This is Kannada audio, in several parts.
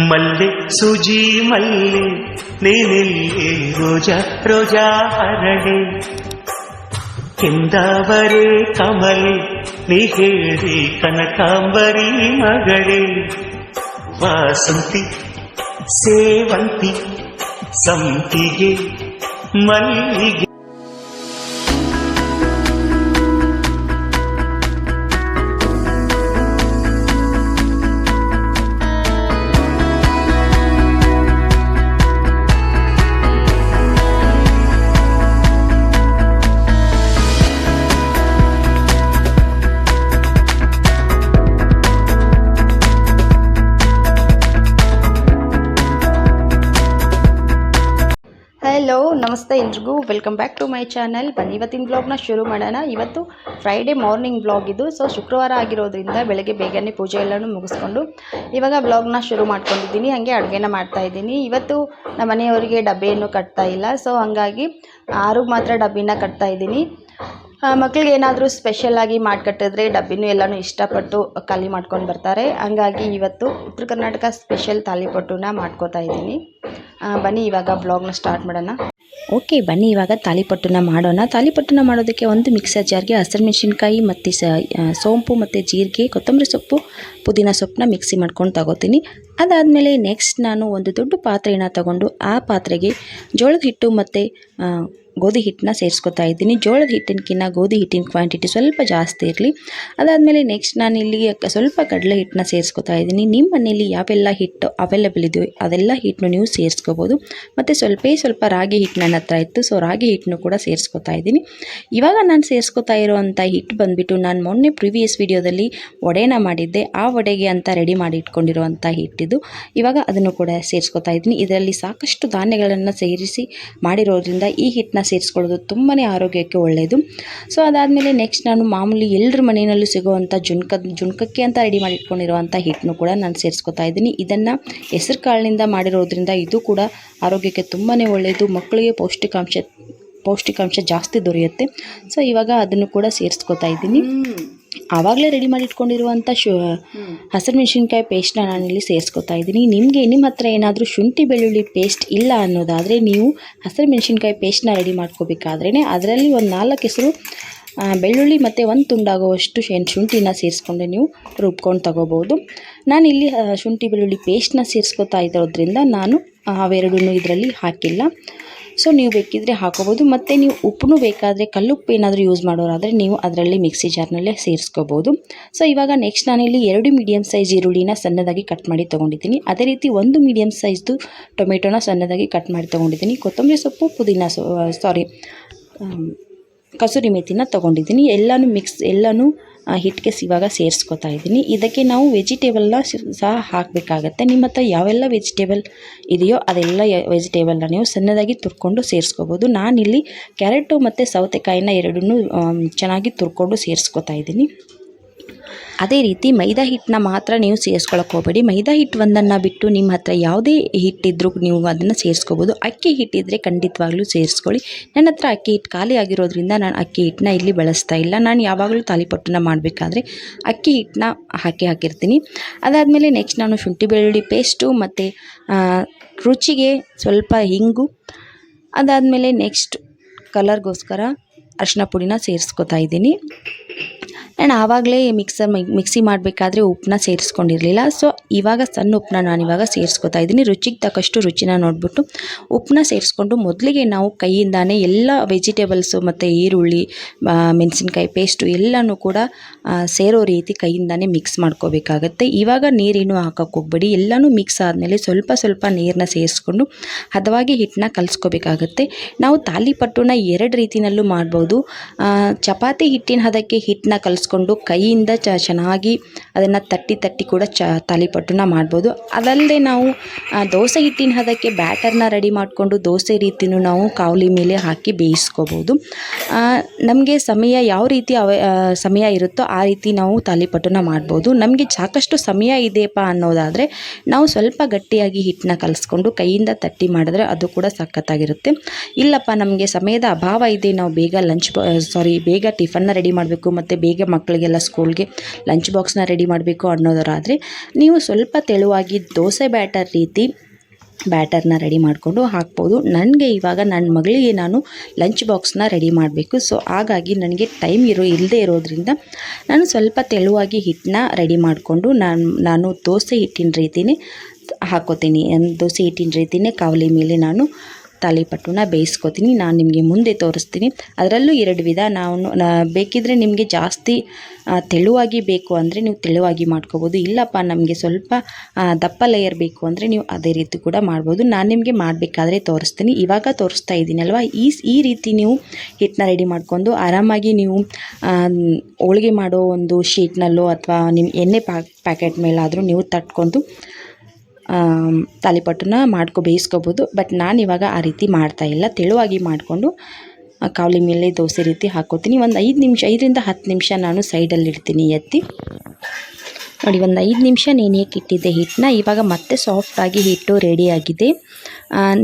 ಮಲ್ಲೆ ಸೂಜಿ ಮಲ್ಲೆ ನೀನೆಲ್ಲೇ ರೋಜಾ ರೋಜಾ ಹರಳೆ ಕೆಂದಾವರೆ ಕಮಲೆ ನೀ ಹೇಳಿ ಕನಕಾಂಬರಿ ಮಗಳೇ ವಾಸಂತಿ ಸೇವಂತಿ ಸಂಪಿಗೆ ಮಲ್ಲಿಗೆ. ಹಲೋ ನಮಸ್ತೆ ಎಲ್ರಿಗೂ, welcome back to my channel. ಬನ್ನಿ ಇವತ್ತಿನ ಬ್ಲಾಗ್ನ ಶುರು ಮಾಡೋಣ. ಇವತ್ತು ಫ್ರೈಡೇ ಮಾರ್ನಿಂಗ್ ಬ್ಲಾಗ್ ಇದು. ಸೊ ಶುಕ್ರವಾರ ಆಗಿರೋದ್ರಿಂದ ಬೆಳಗ್ಗೆ ಬೇಗನೆ ಪೂಜೆ ಎಲ್ಲನೂ ಮುಗಿಸ್ಕೊಂಡು ಇವಾಗ ಬ್ಲಾಗ್ನ ಶುರು ಮಾಡ್ಕೊಂಡಿದ್ದೀನಿ. ಹಾಗೆ ಅಡುಗೆನ ಮಾಡ್ತಾಯಿದ್ದೀನಿ. ಇವತ್ತು ನಮ್ಮ ಮನೆಯವರಿಗೆ ಡಬ್ಬಿಯನ್ನು ಕಟ್ತಾ ಇಲ್ಲ, ಸೊ ಹಾಗಾಗಿ 6 ಮಾತ್ರ ಡಬ್ಬಿನ ಕಟ್ತಾ ಇದ್ದೀನಿ. ಮಕ್ಕಳಿಗೆ ಏನಾದರೂ ಸ್ಪೆಷಲಾಗಿ ಮಾಡಿಕಟ್ಟಿದ್ರೆ ಡಬ್ಬಿನೂ ಎಲ್ಲನೂ ಇಷ್ಟಪಟ್ಟು ಖಾಲಿ ಮಾಡ್ಕೊಂಡು ಬರ್ತಾರೆ. ಹಂಗಾಗಿ ಇವತ್ತು ಉತ್ತರ ಕರ್ನಾಟಕ ಸ್ಪೆಷಲ್ ತಾಲಿಪಟ್ಟುನ ಮಾಡ್ಕೋತಾ ಇದ್ದೀನಿ. ಬನ್ನಿ ಇವಾಗ ಬ್ಲಾಗ್ನ ಸ್ಟಾರ್ಟ್ ಮಾಡೋಣ. ಓಕೆ, ಬನ್ನಿ ಇವಾಗ ತಾಲಿಪಟ್ಟುನ ಮಾಡೋಣ. ತಾಲಿಪಟ್ಟುನ ಮಾಡೋದಕ್ಕೆ ಒಂದು ಮಿಕ್ಸರ್ ಜಾರ್ಗೆ ಹಸಿರು ಮೆಣಸಿನ್ಕಾಯಿ ಮತ್ತು ಸೋಂಪು ಮತ್ತು ಜೀರಿಗೆ, ಕೊತ್ತಂಬರಿ ಸೊಪ್ಪು, ಪುದೀನ ಸೊಪ್ಪನ್ನ ಮಿಕ್ಸಿ ಮಾಡ್ಕೊಂಡು ತಗೋತೀನಿ. ಅದಾದಮೇಲೆ ನೆಕ್ಸ್ಟ್ ನಾನು ಒಂದು ದೊಡ್ಡ ಪಾತ್ರೆನ ತಗೊಂಡು ಆ ಪಾತ್ರೆಗೆ ಜೋಳದ ಹಿಟ್ಟು ಮತ್ತು ಗೋಧಿ ಹಿಟ್ಟನ್ನ ಸೇರಿಸ್ಕೊತಾ ಇದ್ದೀನಿ. ಜೋಳದ ಹಿಟ್ಟಿನಕ್ಕಿಂತ ಗೋಧಿ ಹಿಟ್ಟಿನ ಕ್ವಾಂಟಿಟಿ ಸ್ವಲ್ಪ ಜಾಸ್ತಿ ಇರಲಿ. ಅದಾದಮೇಲೆ ನೆಕ್ಸ್ಟ್ ನಾನು ಇಲ್ಲಿ ಸ್ವಲ್ಪ ಕಡಲೆ ಹಿಟ್ಟನ್ನ ಸೇರಿಸ್ಕೊತಾ ಇದ್ದೀನಿ. ನಿಮ್ಮ ಮನೆಯಲ್ಲಿ ಯಾವೆಲ್ಲ ಹಿಟ್ಟು ಅವೈಲೇಬಲ್ ಇದೆಯೋ ಅದೆಲ್ಲ ಹಿಟ್ಟನ್ನು ನೀವು ಸೇರಿಸ್ಕೋಬೋದು. ಮತ್ತು ಸ್ವಲ್ಪ ರಾಗಿ ಹಿಟ್ಟು ನನ್ನ ಹತ್ರ ಇತ್ತು, ಸೊ ರಾಗಿ ಹಿಟ್ಟನ್ನು ಕೂಡ ಸೇರಿಸ್ಕೊತಾ ಇದ್ದೀನಿ. ಇವಾಗ ನಾನು ಸೇರಿಸ್ಕೊತಾ ಇರೋವಂಥ ಹಿಟ್ಟು ಬಂದುಬಿಟ್ಟು ನಾನು ಮೊನ್ನೆ ಪ್ರಿವಿಯಸ್ ವಿಡಿಯೋದಲ್ಲಿ ವಡೆನ ಮಾಡಿದ್ದೆ, ಆ ವಡೆಗೆ ಅಂತ ರೆಡಿ ಮಾಡಿ ಇಟ್ಕೊಂಡಿರುವಂಥ ಹಿಟ್ಟಿದು. ಇವಾಗ ಅದನ್ನು ಕೂಡ ಸೇರಿಸ್ಕೊತಾ ಇದ್ದೀನಿ. ಇದರಲ್ಲಿ ಸಾಕಷ್ಟು ಧಾನ್ಯಗಳನ್ನು ಸೇರಿಸಿ ಮಾಡಿರೋದ್ರಿಂದ ಈ ಹಿಟ್ಟನ್ನ ಸೇರಿಸ್ಕೊಳ್ಳೋದು ತುಂಬಾ ಆರೋಗ್ಯಕ್ಕೆ ಒಳ್ಳೆಯದು. ಸೊ ಅದಾದಮೇಲೆ ನೆಕ್ಸ್ಟ್ ನಾನು ಮಾಮೂಲಿ ಎಲ್ಲರ ಮನೆಯಲ್ಲೂ ಸಿಗುವಂಥ ಜುಣ್ಕಕ್ಕೆ ಅಂತ ರೆಡಿ ಮಾಡಿ ಇಟ್ಕೊಂಡಿರುವಂಥ ಹಿಟ್ಟನ್ನು ಕೂಡ ನಾನು ಸೇರಿಸ್ಕೊತಾ ಇದ್ದೀನಿ. ಇದನ್ನು ಹೆಸರು ಕಾಳಿನಿಂದ ಮಾಡಿರೋದ್ರಿಂದ ಇದು ಕೂಡ ಆರೋಗ್ಯಕ್ಕೆ ತುಂಬಾ ಒಳ್ಳೆಯದು. ಮಕ್ಕಳಿಗೆ ಪೌಷ್ಟಿಕಾಂಶ ಜಾಸ್ತಿ ದೊರೆಯುತ್ತೆ. ಸೊ ಇವಾಗ ಅದನ್ನು ಕೂಡ ಸೇರಿಸ್ಕೊತಾ ಇದ್ದೀನಿ. ಆವಾಗಲೇ ರೆಡಿ ಮಾಡಿ ಇಟ್ಕೊಂಡಿರುವಂಥ ಹಸಿರು ಮೆಣಸಿನ್ಕಾಯಿ ಪೇಸ್ಟ್ನ ನಾನಿಲ್ಲಿ ಸೇರಿಸ್ಕೊತಾ ಇದ್ದೀನಿ. ನಿಮ್ಮ ಹತ್ರ ಏನಾದರೂ ಶುಂಠಿ ಬೆಳ್ಳುಳ್ಳಿ ಪೇಸ್ಟ್ ಇಲ್ಲ ಅನ್ನೋದಾದರೆ ನೀವು ಹಸಿರು ಮೆಣಸಿನ್ಕಾಯಿ ಪೇಸ್ಟ್ನ ರೆಡಿ ಮಾಡ್ಕೋಬೇಕಾದ್ರೇ ಅದರಲ್ಲಿ ಒಂದು 4 ಹೆಸರು ಬೆಳ್ಳುಳ್ಳಿ ಮತ್ತು 1 ತುಂಡಾಗುವಷ್ಟು ಶುಂಠಿನ ಸೇರಿಸ್ಕೊಂಡು ನೀವು ರುಬ್ಕೊಂಡು ತಗೋಬೋದು. ನಾನಿಲ್ಲಿ ಶುಂಠಿ ಬೆಳ್ಳುಳ್ಳಿ ಪೇಸ್ಟ್ನ ಸೇರಿಸ್ಕೊತಾ ಇರೋದ್ರಿಂದ ನಾನು ಅವೆರಡನ್ನೂ ಇದರಲ್ಲಿ ಹಾಕಿಲ್ಲ. ಸೊ ನೀವು ಬೇಕಿದ್ದರೆ ಹಾಕೋಬೋದು. ಮತ್ತು ನೀವು ಉಪ್ಪು ಬೇಕಾದರೆ ಕಲ್ಲುಪ್ಪು ಏನಾದರೂ ಯೂಸ್ ಮಾಡೋರಾದರೆ ನೀವು ಅದರಲ್ಲಿ ಮಿಕ್ಸಿ ಜಾರ್ನಲ್ಲೇ ಸೇರಿಸ್ಕೋಬೋದು. ಸೊ ಇವಾಗ ನೆಕ್ಸ್ಟ್ ನಾನಿಲ್ಲಿ 2 ಮೀಡಿಯಮ್ ಸೈಜ್ ಈರುಳ್ಳಿನ ಸಣ್ಣದಾಗಿ ಕಟ್ ಮಾಡಿ ತೊಗೊಂಡಿದ್ದೀನಿ. ಅದೇ ರೀತಿ 1 ಮೀಡಿಯಮ್ ಸೈಜ್ದು ಟೊಮೆಟೊನ ಸಣ್ಣದಾಗಿ ಕಟ್ ಮಾಡಿ ತೊಗೊಂಡಿದ್ದೀನಿ. ಕೊತ್ತಂಬರಿ ಸೊಪ್ಪು, ಕಸೂರಿ ಮೇಥಿನ ತೊಗೊಂಡಿದ್ದೀನಿ. ಎಲ್ಲನೂ ಹಿಟ್ಟಿಗೆ ಇವಾಗ ಸೇರಿಸ್ಕೊತಾ ಇದ್ದೀನಿ. ಇದಕ್ಕೆ ನಾವು ವೆಜಿಟೇಬಲ್ನ ಸಹ ಹಾಕಬೇಕಾಗತ್ತೆ. ನಿಮ್ಮ ಹತ್ರ ಯಾವೆಲ್ಲ ವೆಜಿಟೇಬಲ್ ಇದೆಯೋ ಅದೆಲ್ಲ ವೆಜಿಟೇಬಲ್ನ ನೀವು ಸಣ್ಣದಾಗಿ ತುರ್ಕೊಂಡು ಸೇರಿಸ್ಕೋಬೋದು. ನಾನಿಲ್ಲಿ ಕ್ಯಾರೆಟು ಮತ್ತು ಸೌತೆಕಾಯಿನ ಎರಡನ್ನೂ ಚೆನ್ನಾಗಿ ತುರ್ಕೊಂಡು ಸೇರಿಸ್ಕೊತಾ ಇದ್ದೀನಿ. ಅದೇ ರೀತಿ ಮೈದಾ ಹಿಟ್ಟನ್ನ ಮಾತ್ರ ನೀವು ಸೇರಿಸ್ಕೊಳಕ್ಕೆ ಹೋಗಬೇಡಿ. ಮೈದಾ ಹಿಟ್ಟು ಒಂದನ್ನು ಬಿಟ್ಟು ನಿಮ್ಮ ಹತ್ರ ಯಾವುದೇ ಹಿಟ್ಟಿದ್ರೂ ನೀವು ಅದನ್ನು ಸೇರಿಸ್ಕೋಬೋದು. ಅಕ್ಕಿ ಹಿಟ್ಟಿದ್ದರೆ ಖಂಡಿತವಾಗ್ಲೂ ಸೇರಿಸ್ಕೊಳ್ಳಿ. ನನ್ನ ಹತ್ರ ಅಕ್ಕಿ ಹಿಟ್ಟು ಖಾಲಿ ಆಗಿರೋದ್ರಿಂದ ನಾನು ಅಕ್ಕಿ ಹಿಟ್ಟನ್ನ ಇಲ್ಲಿ ಬಳಸ್ತಾ ಇಲ್ಲ. ನಾನು ಯಾವಾಗಲೂ ತಾಲಿಪಟ್ಟನ್ನ ಮಾಡಬೇಕಾದ್ರೆ ಅಕ್ಕಿ ಹಿಟ್ಟನ್ನ ಹಾಕಿರ್ತೀನಿ. ಅದಾದಮೇಲೆ ನೆಕ್ಸ್ಟ್ ನಾನು ಶುಂಠಿ ಬೆಳ್ಳುಳ್ಳಿ ಪೇಸ್ಟು ಮತ್ತು ರುಚಿಗೆ ಸ್ವಲ್ಪ ಹಿಂಗು, ಅದಾದಮೇಲೆ ನೆಕ್ಸ್ಟ್ ಕಲರ್ಗೋಸ್ಕರ ಅರಿಶಿನ ಪುಡಿನ ಸೇರಿಸ್ಕೊತಾ ಇದ್ದೀನಿ. ನಾನು ಆವಾಗಲೇ ಮಿಕ್ಸಿ ಮಾಡಬೇಕಾದ್ರೆ ಉಪ್ಪನ್ನ ಸೇರಿಸ್ಕೊಂಡಿರಲಿಲ್ಲ. ಸೊ ಇವಾಗ ಸಣ್ಣ ಉಪ್ಪನ್ನ ನಾನಿವಾಗ ಸೇರಿಸ್ಕೊತಾ ಇದ್ದೀನಿ. ರುಚಿಗೆ ತಕ್ಕಷ್ಟು ರುಚಿನ ನೋಡಿಬಿಟ್ಟು ಉಪ್ಪನ್ನ ಸೇರಿಸ್ಕೊಂಡು ಮೊದಲಿಗೆ ನಾವು ಕೈಯಿಂದಾನೇ ಎಲ್ಲ ವೆಜಿಟೇಬಲ್ಸು ಮತ್ತು ಈರುಳ್ಳಿ, ಮೆಣಸಿನ್ಕಾಯಿ ಪೇಸ್ಟು ಎಲ್ಲನೂ ಕೂಡ ಸೇರೋ ರೀತಿ ಕೈಯಿಂದಾನೇ ಮಿಕ್ಸ್ ಮಾಡ್ಕೋಬೇಕಾಗತ್ತೆ. ಇವಾಗ ನೀರೇನು ಹಾಕೋಕ್ಕೆ ಹೋಗ್ಬೇಡಿ. ಎಲ್ಲನೂ ಮಿಕ್ಸ್ ಆದಮೇಲೆ ಸ್ವಲ್ಪ ನೀರನ್ನ ಸೇರಿಸ್ಕೊಂಡು ಹದವಾಗಿ ಹಿಟ್ಟನ್ನ ಕಲಿಸ್ಕೋಬೇಕಾಗತ್ತೆ. ನಾವು ತಾಲಿಪಟ್ಟುನ 2 ರೀತಿಯಲ್ಲೂ ಮಾಡ್ಬೋದು. ಚಪಾತಿ ಹಿಟ್ಟಿನ ಹದಕ್ಕೆ ಹಿಟ್ಟನ್ನ ಕಲಿಸ್ಕೊಂಡು ಕೈಯಿಂದ ಚೆನ್ನಾಗಿ ಅದನ್ನು ತಟ್ಟಿ ಕೂಡ ತಾಲಿಪಟ್ಟುನ ಮಾಡ್ಬೋದು. ಅದಲ್ಲದೆ ನಾವು ದೋಸೆ ಹಿಟ್ಟಿನ ಹದಕ್ಕೆ ಬ್ಯಾಟರ್ನ ರೆಡಿ ಮಾಡಿಕೊಂಡು ದೋಸೆ ರೀತಿಯೂ ನಾವು ಕಾವಲಿ ಮೇಲೆ ಹಾಕಿ ಬೇಯಿಸ್ಕೋಬೋದು. ನಮಗೆ ಯಾವ ರೀತಿ ಸಮಯ ಇರುತ್ತೋ ಆ ರೀತಿ ನಾವು ತಾಲಿಪಟ್ಟುನ ಮಾಡ್ಬೋದು. ನಮಗೆ ಸಾಕಷ್ಟು ಸಮಯ ಇದೆಯಪ್ಪ ಅನ್ನೋದಾದರೆ ನಾವು ಸ್ವಲ್ಪ ಗಟ್ಟಿಯಾಗಿ ಹಿಟ್ಟನ್ನ ಕಲಿಸ್ಕೊಂಡು ಕೈಯಿಂದ ತಟ್ಟಿ ಮಾಡಿದ್ರೆ ಅದು ಕೂಡ ಸಖತ್ತಾಗಿರುತ್ತೆ. ಇಲ್ಲಪ್ಪ ನಮಗೆ ಸಮಯದ ಅಭಾವ ಇದೆ, ನಾವು ಬೇಗ ಬೇಗ ಟಿಫನ್ನ ರೆಡಿ ಮಾಡಬೇಕು ಮತ್ತು ಬೇಗ ಮಕ್ಕಳಿಗೆಲ್ಲ ಸ್ಕೂಲ್ಗೆ ಲಂಚ್ ಬಾಕ್ಸ್ನ ರೆಡಿ ಮಾಡಬೇಕು ಅನ್ನೋದರಾದರೆ ನೀವು ಸ್ವಲ್ಪ ತೆಳುವಾಗಿ ದೋಸೆ ಬ್ಯಾಟರ್ನ ರೆಡಿ ಮಾಡಿಕೊಂಡು ಹಾಕ್ಬೋದು. ನನಗೆ ಇವಾಗ ನನ್ನ ಮಗಳಿಗೆ ನಾನು ಲಂಚ್ ಬಾಕ್ಸ್ನ ರೆಡಿ ಮಾಡಬೇಕು. ಸೊ ಹಾಗಾಗಿ ನನಗೆ ಟೈಮ್ ಇಲ್ಲದೆ ಇರೋದ್ರಿಂದ ನಾನು ಸ್ವಲ್ಪ ತೆಳುವಾಗಿ ಹಿಟ್ಟನ್ನ ರೆಡಿ ಮಾಡಿಕೊಂಡು ನಾನು ದೋಸೆ ಹಿಟ್ಟಿನ ರೀತಿಯೇ ಹಾಕ್ಕೋತೀನಿ. ದೋಸೆ ಹಿಟ್ಟಿನ ರೀತಿಯೇ ಕಾವಲಿ ಮೇಲೆ ನಾನು ತಾಲಿಪಟ್ಟುನ ಬೇಯಿಸ್ಕೊತೀನಿ. ನಾನು ನಿಮಗೆ ಮುಂದೆ ತೋರಿಸ್ತೀನಿ. ಅದರಲ್ಲೂ 2 ವಿಧ. ಬೇಕಿದ್ದರೆ ನಿಮಗೆ ಜಾಸ್ತಿ ತೆಳುವಾಗಿ ಬೇಕು ಅಂದರೆ ನೀವು ತೆಳುವಾಗಿ ಮಾಡ್ಕೋಬೋದು. ಇಲ್ಲಪ್ಪ ನಮಗೆ ಸ್ವಲ್ಪ ದಪ್ಪ ಲೇಯರ್ ಬೇಕು ಅಂದರೆ ನೀವು ಅದೇ ರೀತಿ ಕೂಡ ಮಾಡ್ಬೋದು. ನಾನು ನಿಮಗೆ ಮಾಡಬೇಕಾದ್ರೆ ತೋರಿಸ್ತೀನಿ. ಇವಾಗ ತೋರಿಸ್ತಾ ಇದ್ದೀನಲ್ವ, ಈ ರೀತಿ ನೀವು ಹಿಟ್ಟನ್ನ ರೆಡಿ ಮಾಡ್ಕೊಂಡು ಆರಾಮಾಗಿ ನೀವು ಹೋಳಿಗೆ ಮಾಡೋ ಒಂದು ಶೀಟ್ನಲ್ಲೋ ಅಥವಾ ನಿಮ್ಮ ಎಣ್ಣೆ ಪ್ಯಾಕೆಟ್ ಮೇಲಾದರೂ ನೀವು ತಟ್ಕೊಂಡು ತಾಲಿಪಟ್ಟನ್ನ ಬೇಯಿಸ್ಕೋಬೋದು. ಬಟ್ ನಾನಿವಾಗ ಆ ರೀತಿ ಮಾಡ್ತಾಯಿಲ್ಲ. ತೆಳುವಾಗಿ ಮಾಡಿಕೊಂಡು ಕಾವಲಿ ಮೇಲೆ ದೋಸೆ ರೀತಿ ಹಾಕ್ಕೋತೀನಿ. ಒಂದು 5ರಿಂದ 10 ನಿಮಿಷ ನಾನು ಸೈಡಲ್ಲಿ ಇಡ್ತೀನಿ ಎತ್ತಿ. ನೋಡಿ, ಒಂದು 5 ನಿಮಿಷ ನೆನೆಯಕ್ಕೆ ಇಟ್ಟಿದ್ದೆ ಹಿಟ್ಟನ್ನ. ಇವಾಗ ಮತ್ತೆ ಸಾಫ್ಟಾಗಿ ಹಿಟ್ಟು ರೆಡಿಯಾಗಿದೆ.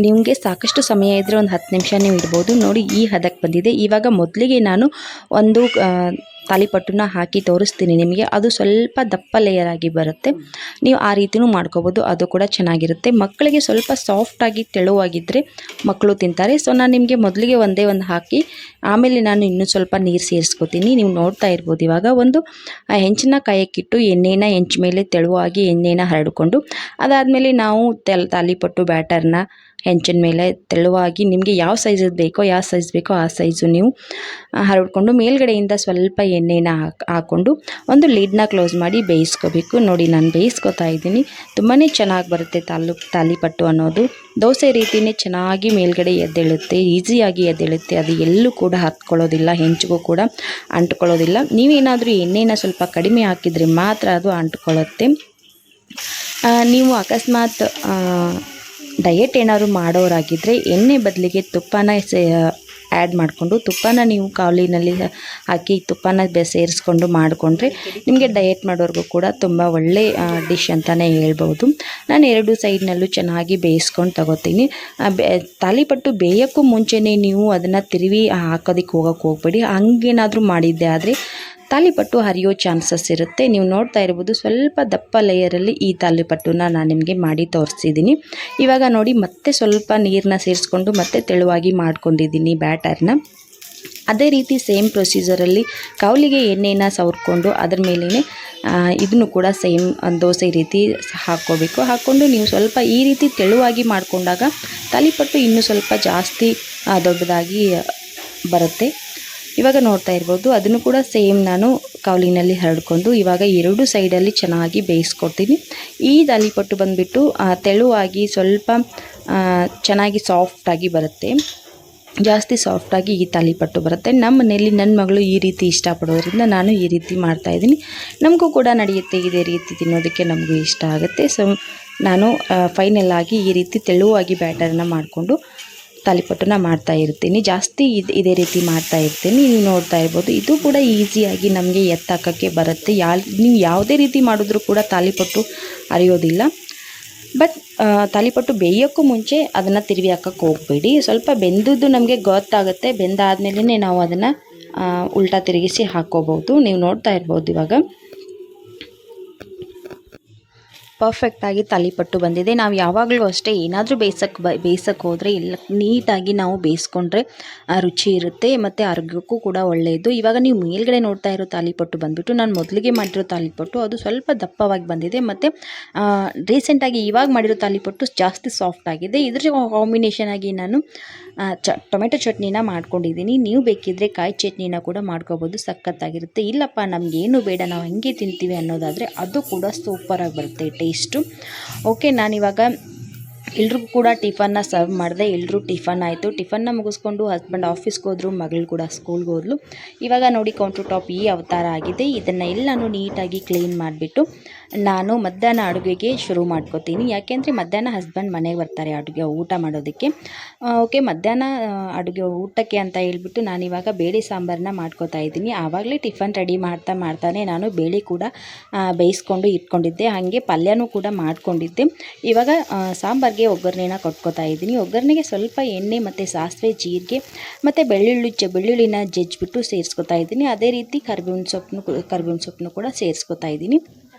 ನಿಮಗೆ ಸಾಕಷ್ಟು ಸಮಯ ಇದ್ದರೆ ಒಂದು 10 ನಿಮಿಷ ನೀವು ಇಡ್ಬೋದು. ನೋಡಿ, ಈ ಹದಕ್ಕೆ ಬಂದಿದೆ. ಇವಾಗ ಮೊದಲಿಗೆ ನಾನು ಒಂದು ತಾಲಿಪಟ್ಟನ್ನ ಹಾಕಿ ತೋರಿಸ್ತೀನಿ ನಿಮಗೆ. ಅದು ಸ್ವಲ್ಪ ದಪ್ಪ ಲೇಯರ್ ಆಗಿ ಬರುತ್ತೆ. ನೀವು ಆ ರೀತಿಯೂ ಮಾಡ್ಕೋಬೋದು, ಅದು ಕೂಡ ಚೆನ್ನಾಗಿರುತ್ತೆ. ಮಕ್ಕಳಿಗೆ ಸ್ವಲ್ಪ ಸಾಫ್ಟಾಗಿ ತೆಳುವಾಗಿದ್ದರೆ ಮಕ್ಕಳು ತಿಂತಾರೆ. ಸೊ ನಾನು ನಿಮಗೆ ಮೊದಲಿಗೆ ಒಂದೇ ಒಂದು ಹಾಕಿ ಆಮೇಲೆ ನಾನು ಇನ್ನೂ ಸ್ವಲ್ಪ ನೀರು ಸೇರಿಸ್ಕೊತೀನಿ. ನೀವು ನೋಡ್ತಾ ಇರ್ಬೋದು. ಇವಾಗ ಒಂದು ಹೆಂಚನ್ನ ಕಾಯಕ್ಕಿಟ್ಟು ಎಣ್ಣೆನ ಹೆಂಚು ಮೇಲೆ ತೆಳುವಾಗಿ ಎಣ್ಣೆನ ಹರಡಿಕೊಂಡು ಅದಾದಮೇಲೆ ನಾವು ತಾಲಿಪಟ್ಟು ಬ್ಯಾಟರ್ನ ಹೆಂಚಿನ ಮೇಲೆ ತೆಳುವಾಗಿ ನಿಮಗೆ ಯಾವ ಸೈಜ್ ಬೇಕೋ ಆ ಸೈಜು ನೀವು ಹರಡ್ಕೊಂಡು ಮೇಲ್ಗಡೆಯಿಂದ ಸ್ವಲ್ಪ ಎಣ್ಣೆನ ಹಾಕ್ಕೊಂಡು ಒಂದು ಲಿಡ್ನ ಕ್ಲೋಸ್ ಮಾಡಿ ಬೇಯಿಸ್ಕೋಬೇಕು. ನೋಡಿ, ನಾನು ಬೇಯಿಸ್ಕೊತಾ ಇದ್ದೀನಿ. ತುಂಬಾ ಚೆನ್ನಾಗಿ ಬರುತ್ತೆ ತಾಲಿಪಟ್ಟು ಅನ್ನೋದು. ದೋಸೆ ರೀತಿಯೇ ಚೆನ್ನಾಗಿ ಮೇಲ್ಗಡೆ ಎದ್ದೇಳುತ್ತೆ, ಈಸಿಯಾಗಿ ಎದ್ದೇಳುತ್ತೆ. ಅದು ಎಲ್ಲೂ ಕೂಡ ಹತ್ಕೊಳ್ಳೋದಿಲ್ಲ, ಹೆಂಚಿಗೂ ಕೂಡ ಅಂಟ್ಕೊಳ್ಳೋದಿಲ್ಲ. ನೀವೇನಾದರೂ ಎಣ್ಣೆನ ಸ್ವಲ್ಪ ಕಡಿಮೆ ಹಾಕಿದರೆ ಮಾತ್ರ ಅದು ಅಂಟ್ಕೊಳ್ಳುತ್ತೆ. ನೀವು ಅಕಸ್ಮಾತ್ ಡಯೆಟ್ ಏನಾದ್ರು ಮಾಡೋರಾಗಿದ್ದರೆ ಎಣ್ಣೆ ಬದಲಿಗೆ ತುಪ್ಪನ ಆ್ಯಡ್ ಮಾಡಿಕೊಂಡು ತುಪ್ಪನ ನೀವು ಕಾವಲಿನಲ್ಲಿ ಹಾಕಿ ತುಪ್ಪನ ಸೇರಿಸ್ಕೊಂಡು ಮಾಡಿಕೊಂಡ್ರೆ ನಿಮಗೆ ಡಯೆಟ್ ಮಾಡೋರಿಗೂ ಕೂಡ ತುಂಬ ಒಳ್ಳೆ ಡಿಶ್ ಅಂತಲೇ ಹೇಳ್ಬೋದು. ನಾನು 2 ಸೈಡ್ನಲ್ಲೂ ಚೆನ್ನಾಗಿ ಬೇಯಿಸ್ಕೊಂಡು ತಗೋತೀನಿ. ತಾಲಿಪಟ್ಟು ಬೇಯೋಕ್ಕೂ ಮುಂಚೆನೇ ನೀವು ಅದನ್ನು ತಿರುವಿ ಹಾಕೋದಕ್ಕೆ ಹೋಗಬೇಡಿ. ಹಂಗೇನಾದರೂ ಮಾಡಿದ್ದೆ ಆದರೆ ತಾಲಿಪಟ್ಟು ಹರಿಯೋ ಚಾನ್ಸಸ್ ಇರುತ್ತೆ. ನೀವು ನೋಡ್ತಾ ಇರ್ಬೋದು, ಸ್ವಲ್ಪ ದಪ್ಪ ಲೇಯರಲ್ಲಿ ಈ ತಾಲಿಪಟ್ಟುನ ನಾನು ನಿಮಗೆ ಮಾಡಿ ತೋರಿಸಿದ್ದೀನಿ. ಇವಾಗ ನೋಡಿ, ಮತ್ತೆ ಸ್ವಲ್ಪ ನೀರನ್ನ ಸೇರಿಸ್ಕೊಂಡು ಮತ್ತೆ ತೆಳುವಾಗಿ ಮಾಡ್ಕೊಂಡಿದ್ದೀನಿ ಬ್ಯಾಟರ್ನ. ಅದೇ ರೀತಿ ಸೇಮ್ ಪ್ರೊಸೀಜರಲ್ಲಿ ಕಾವಲಿಗೆ ಎಣ್ಣೆನ ಸವರ್ಕೊಂಡು ಅದ್ರ ಮೇಲೇ ಇದನ್ನು ಕೂಡ ಸೇಮ್ ದೋಸೆ ರೀತಿ ಹಾಕ್ಕೋಬೇಕು. ಹಾಕ್ಕೊಂಡು ನೀವು ಸ್ವಲ್ಪ ಈ ರೀತಿ ತೆಳುವಾಗಿ ಮಾಡಿಕೊಂಡಾಗ ತಾಲಿಪಟ್ಟು ಇನ್ನೂ ಸ್ವಲ್ಪ ಜಾಸ್ತಿ ದೊಡ್ಡದಾಗಿ ಬರುತ್ತೆ. ಇವಾಗ ನೋಡ್ತಾ ಇರ್ಬೋದು, ಅದನ್ನು ಕೂಡ ಸೇಮ್ ನಾನು ಕಾವಲಿನಲ್ಲಿ ಹರಡ್ಕೊಂಡು ಇವಾಗ 2 ಸೈಡಲ್ಲಿ ಚೆನ್ನಾಗಿ ಬೇಯಿಸ್ಕೊಡ್ತೀನಿ. ಈ ತಾಲಿಪಟ್ಟು ಬಂದುಬಿಟ್ಟು ತೆಳುವಾಗಿ ಸ್ವಲ್ಪ ಚೆನ್ನಾಗಿ ಸಾಫ್ಟಾಗಿ ಬರುತ್ತೆ. ಜಾಸ್ತಿ ಸಾಫ್ಟಾಗಿ ಈ ತಾಲಿಪಟ್ಟು ಬರುತ್ತೆ. ನಮ್ಮ ಮನೆಯಲ್ಲಿ ನನ್ನ ಮಗಳು ಈ ರೀತಿ ಇಷ್ಟಪಡೋದ್ರಿಂದ ನಾನು ಈ ರೀತಿ ಮಾಡ್ತಾಯಿದ್ದೀನಿ. ನಮಗೂ ಕೂಡ ನಡೆಯುತ್ತೆ, ಇದೇ ರೀತಿ ತಿನ್ನೋದಕ್ಕೆ ನಮಗೂ ಇಷ್ಟ ಆಗುತ್ತೆ. ಸೊ ನಾನು ಫೈನಲ್ ಆಗಿ ಈ ರೀತಿ ತೆಳುವಾಗಿ ಬ್ಯಾಟರನ್ನ ಮಾಡಿಕೊಂಡು ತಾಲಿಪಟ್ಟನ್ನ ಮಾಡ್ತಾ ಇರ್ತೀನಿ. ಜಾಸ್ತಿ ಇದೇ ರೀತಿ ಮಾಡ್ತಾ ಇರ್ತೀನಿ. ನೀವು ನೋಡ್ತಾ ಇರ್ಬೋದು, ಇದು ಕೂಡ ಈಸಿಯಾಗಿ ನಮಗೆ ಎತ್ತಾಕೋಕ್ಕೆ ಬರುತ್ತೆ. ನೀವು ಯಾವುದೇ ರೀತಿ ಮಾಡಿದ್ರೂ ಕೂಡ ತಾಲಿಪಟ್ಟು ಹರಿಯೋದಿಲ್ಲ. ಬಟ್ ತಾಲಿಪಟ್ಟು ಬೇಯೋಕ್ಕೂ ಮುಂಚೆ ಅದನ್ನು ತಿರುವಿ ಹಾಕೋಕ್ಕೆ ಹೋಗಬೇಡಿ. ಸ್ವಲ್ಪ ಬೆಂದದ್ದು ನಮಗೆ ಗೊತ್ತಾಗುತ್ತೆ. ಬೆಂದಾದ್ಮೇಲೆ ನಾವು ಅದನ್ನು ಉಲ್ಟಾ ತಿರುಗಿಸಿ ಹಾಕ್ಕೋಬೋದು. ನೀವು ನೋಡ್ತಾ ಇರ್ಬೋದು, ಇವಾಗ ಪರ್ಫೆಕ್ಟಾಗಿ ತಾಲಿಪಟ್ಟು ಬಂದಿದೆ. ನಾವು ಯಾವಾಗಲೂ ಅಷ್ಟೇ ಏನಾದರೂ ಬೇಯಿಸಕ್ಕೆ ಹೋದರೆ ಎಲ್ಲ ನೀಟಾಗಿ ನಾವು ಬೇಯಿಸ್ಕೊಂಡ್ರೆ ರುಚಿ ಇರುತ್ತೆ ಮತ್ತು ಆರೋಗ್ಯಕ್ಕೂ ಕೂಡ ಒಳ್ಳೆಯದು. ಇವಾಗ ನೀವು ಮೇಲ್ಗಡೆ ನೋಡ್ತಾ ಇರೋ ತಾಲಿಪಟ್ಟು ಬಂದುಬಿಟ್ಟು ನಾನು ಮೊದಲಿಗೆ ಮಾಡಿರೋ ತಾಲಿಪಟ್ಟು ಅದು ಸ್ವಲ್ಪ ದಪ್ಪವಾಗಿ ಬಂದಿದೆ. ಮತ್ತು ರೀಸೆಂಟಾಗಿ ಇವಾಗ ಮಾಡಿರೋ ತಾಲಿಪಟ್ಟು ಜಾಸ್ತಿ ಸಾಫ್ಟ್ ಆಗಿದೆ. ಇದ್ರ ಕಾಂಬಿನೇಷನ್ ಆಗಿ ನಾನು ಟೊಮೆಟೊ ಚಟ್ನಿನ ಮಾಡ್ಕೊಂಡಿದ್ದೀನಿ. ನೀವು ಬೇಕಿದ್ದರೆ ಕಾಯಿ ಚಟ್ನಿನ ಕೂಡ ಮಾಡ್ಕೋಬೋದು, ಸಖತ್ತಾಗಿರುತ್ತೆ. ಇಲ್ಲಪ್ಪ ನಮಗೇನು ಬೇಡ, ನಾವು ಹಂಗೆ ತಿಂತೀವಿ ಅನ್ನೋದಾದರೆ ಅದು ಕೂಡ ಸೂಪರಾಗಿ ಬರುತ್ತೆ ಟೇಸ್ಟು. ಓಕೆ, ನಾನಿವಾಗ ಎಲ್ರಿಗೂ ಕೂಡ ಟಿಫನ್ನ ಸರ್ವ್ ಮಾಡಿದೆ. ಎಲ್ಲರೂ ಟಿಫನ್ ಆಯಿತು. ಟಿಫನ್ನ ಮುಗಿಸ್ಕೊಂಡು ಹಸ್ಬೆಂಡ್ ಆಫೀಸ್ಗೆ ಹೋದ್ರು, ಮಗಳು ಕೂಡ ಸ್ಕೂಲ್ಗೆ ಹೋದ್ಲು. ಇವಾಗ ನೋಡಿ, ಕೌಂಟರ್ ಟಾಪ್ ಈ ಅವತಾರ ಆಗಿದೆ. ಇದನ್ನು ಎಲ್ಲನೂ ನೀಟಾಗಿ ಕ್ಲೀನ್ ಮಾಡಿಬಿಟ್ಟು ನಾನು ಮಧ್ಯಾಹ್ನ ಅಡುಗೆಗೆ ಶುರು ಮಾಡ್ಕೋತೀನಿ. ಯಾಕೆಂದರೆ ಮಧ್ಯಾಹ್ನ ಹಸ್ಬೆಂಡ್ ಮನೆಗೆ ಬರ್ತಾರೆ ಊಟ ಮಾಡೋದಕ್ಕೆ. ಓಕೆ, ಮಧ್ಯಾಹ್ನ ಅಡುಗೆ ಊಟಕ್ಕೆ ಅಂತ ಹೇಳ್ಬಿಟ್ಟು ನಾನಿವಾಗ ಬೇಳೆ ಸಾಂಬಾರನ್ನ ಮಾಡ್ಕೋತಾ ಇದ್ದೀನಿ. ಆವಾಗಲೇ ಟಿಫನ್ ರೆಡಿ ಮಾಡ್ತಾನೆ ನಾನು ಬೇಳೆ ಕೂಡ ಬೇಯಿಸ್ಕೊಂಡು ಇಟ್ಕೊಂಡಿದ್ದೆ, ಹಾಗೆ ಪಲ್ಯನೂ ಕೂಡ ಮಾಡ್ಕೊಂಡಿದ್ದೆ. ಇವಾಗ ಸಾಂಬಾರಿಗೆ ಒಗ್ಗರಣೆನ ಕೊಟ್ಕೋತಾ ಇದ್ದೀನಿ. ಒಗ್ಗರಣೆಗೆ ಸ್ವಲ್ಪ ಎಣ್ಣೆ ಮತ್ತು ಸಾಸಿವೆ, ಜೀರಿಗೆ ಮತ್ತು ಬೆಳ್ಳುಳ್ಳಿನ ಜಜ್ಜಿಬಿಟ್ಟು ಸೇರಿಸ್ಕೊತಾ ಇದ್ದೀನಿ. ಅದೇ ರೀತಿ ಕರಿಬೇವಿನ ಸೊಪ್ಪನ್ನು ಕೂಡ ಸೇರಿಸ್ಕೊತಾ ಇದ್ದೀನಿ.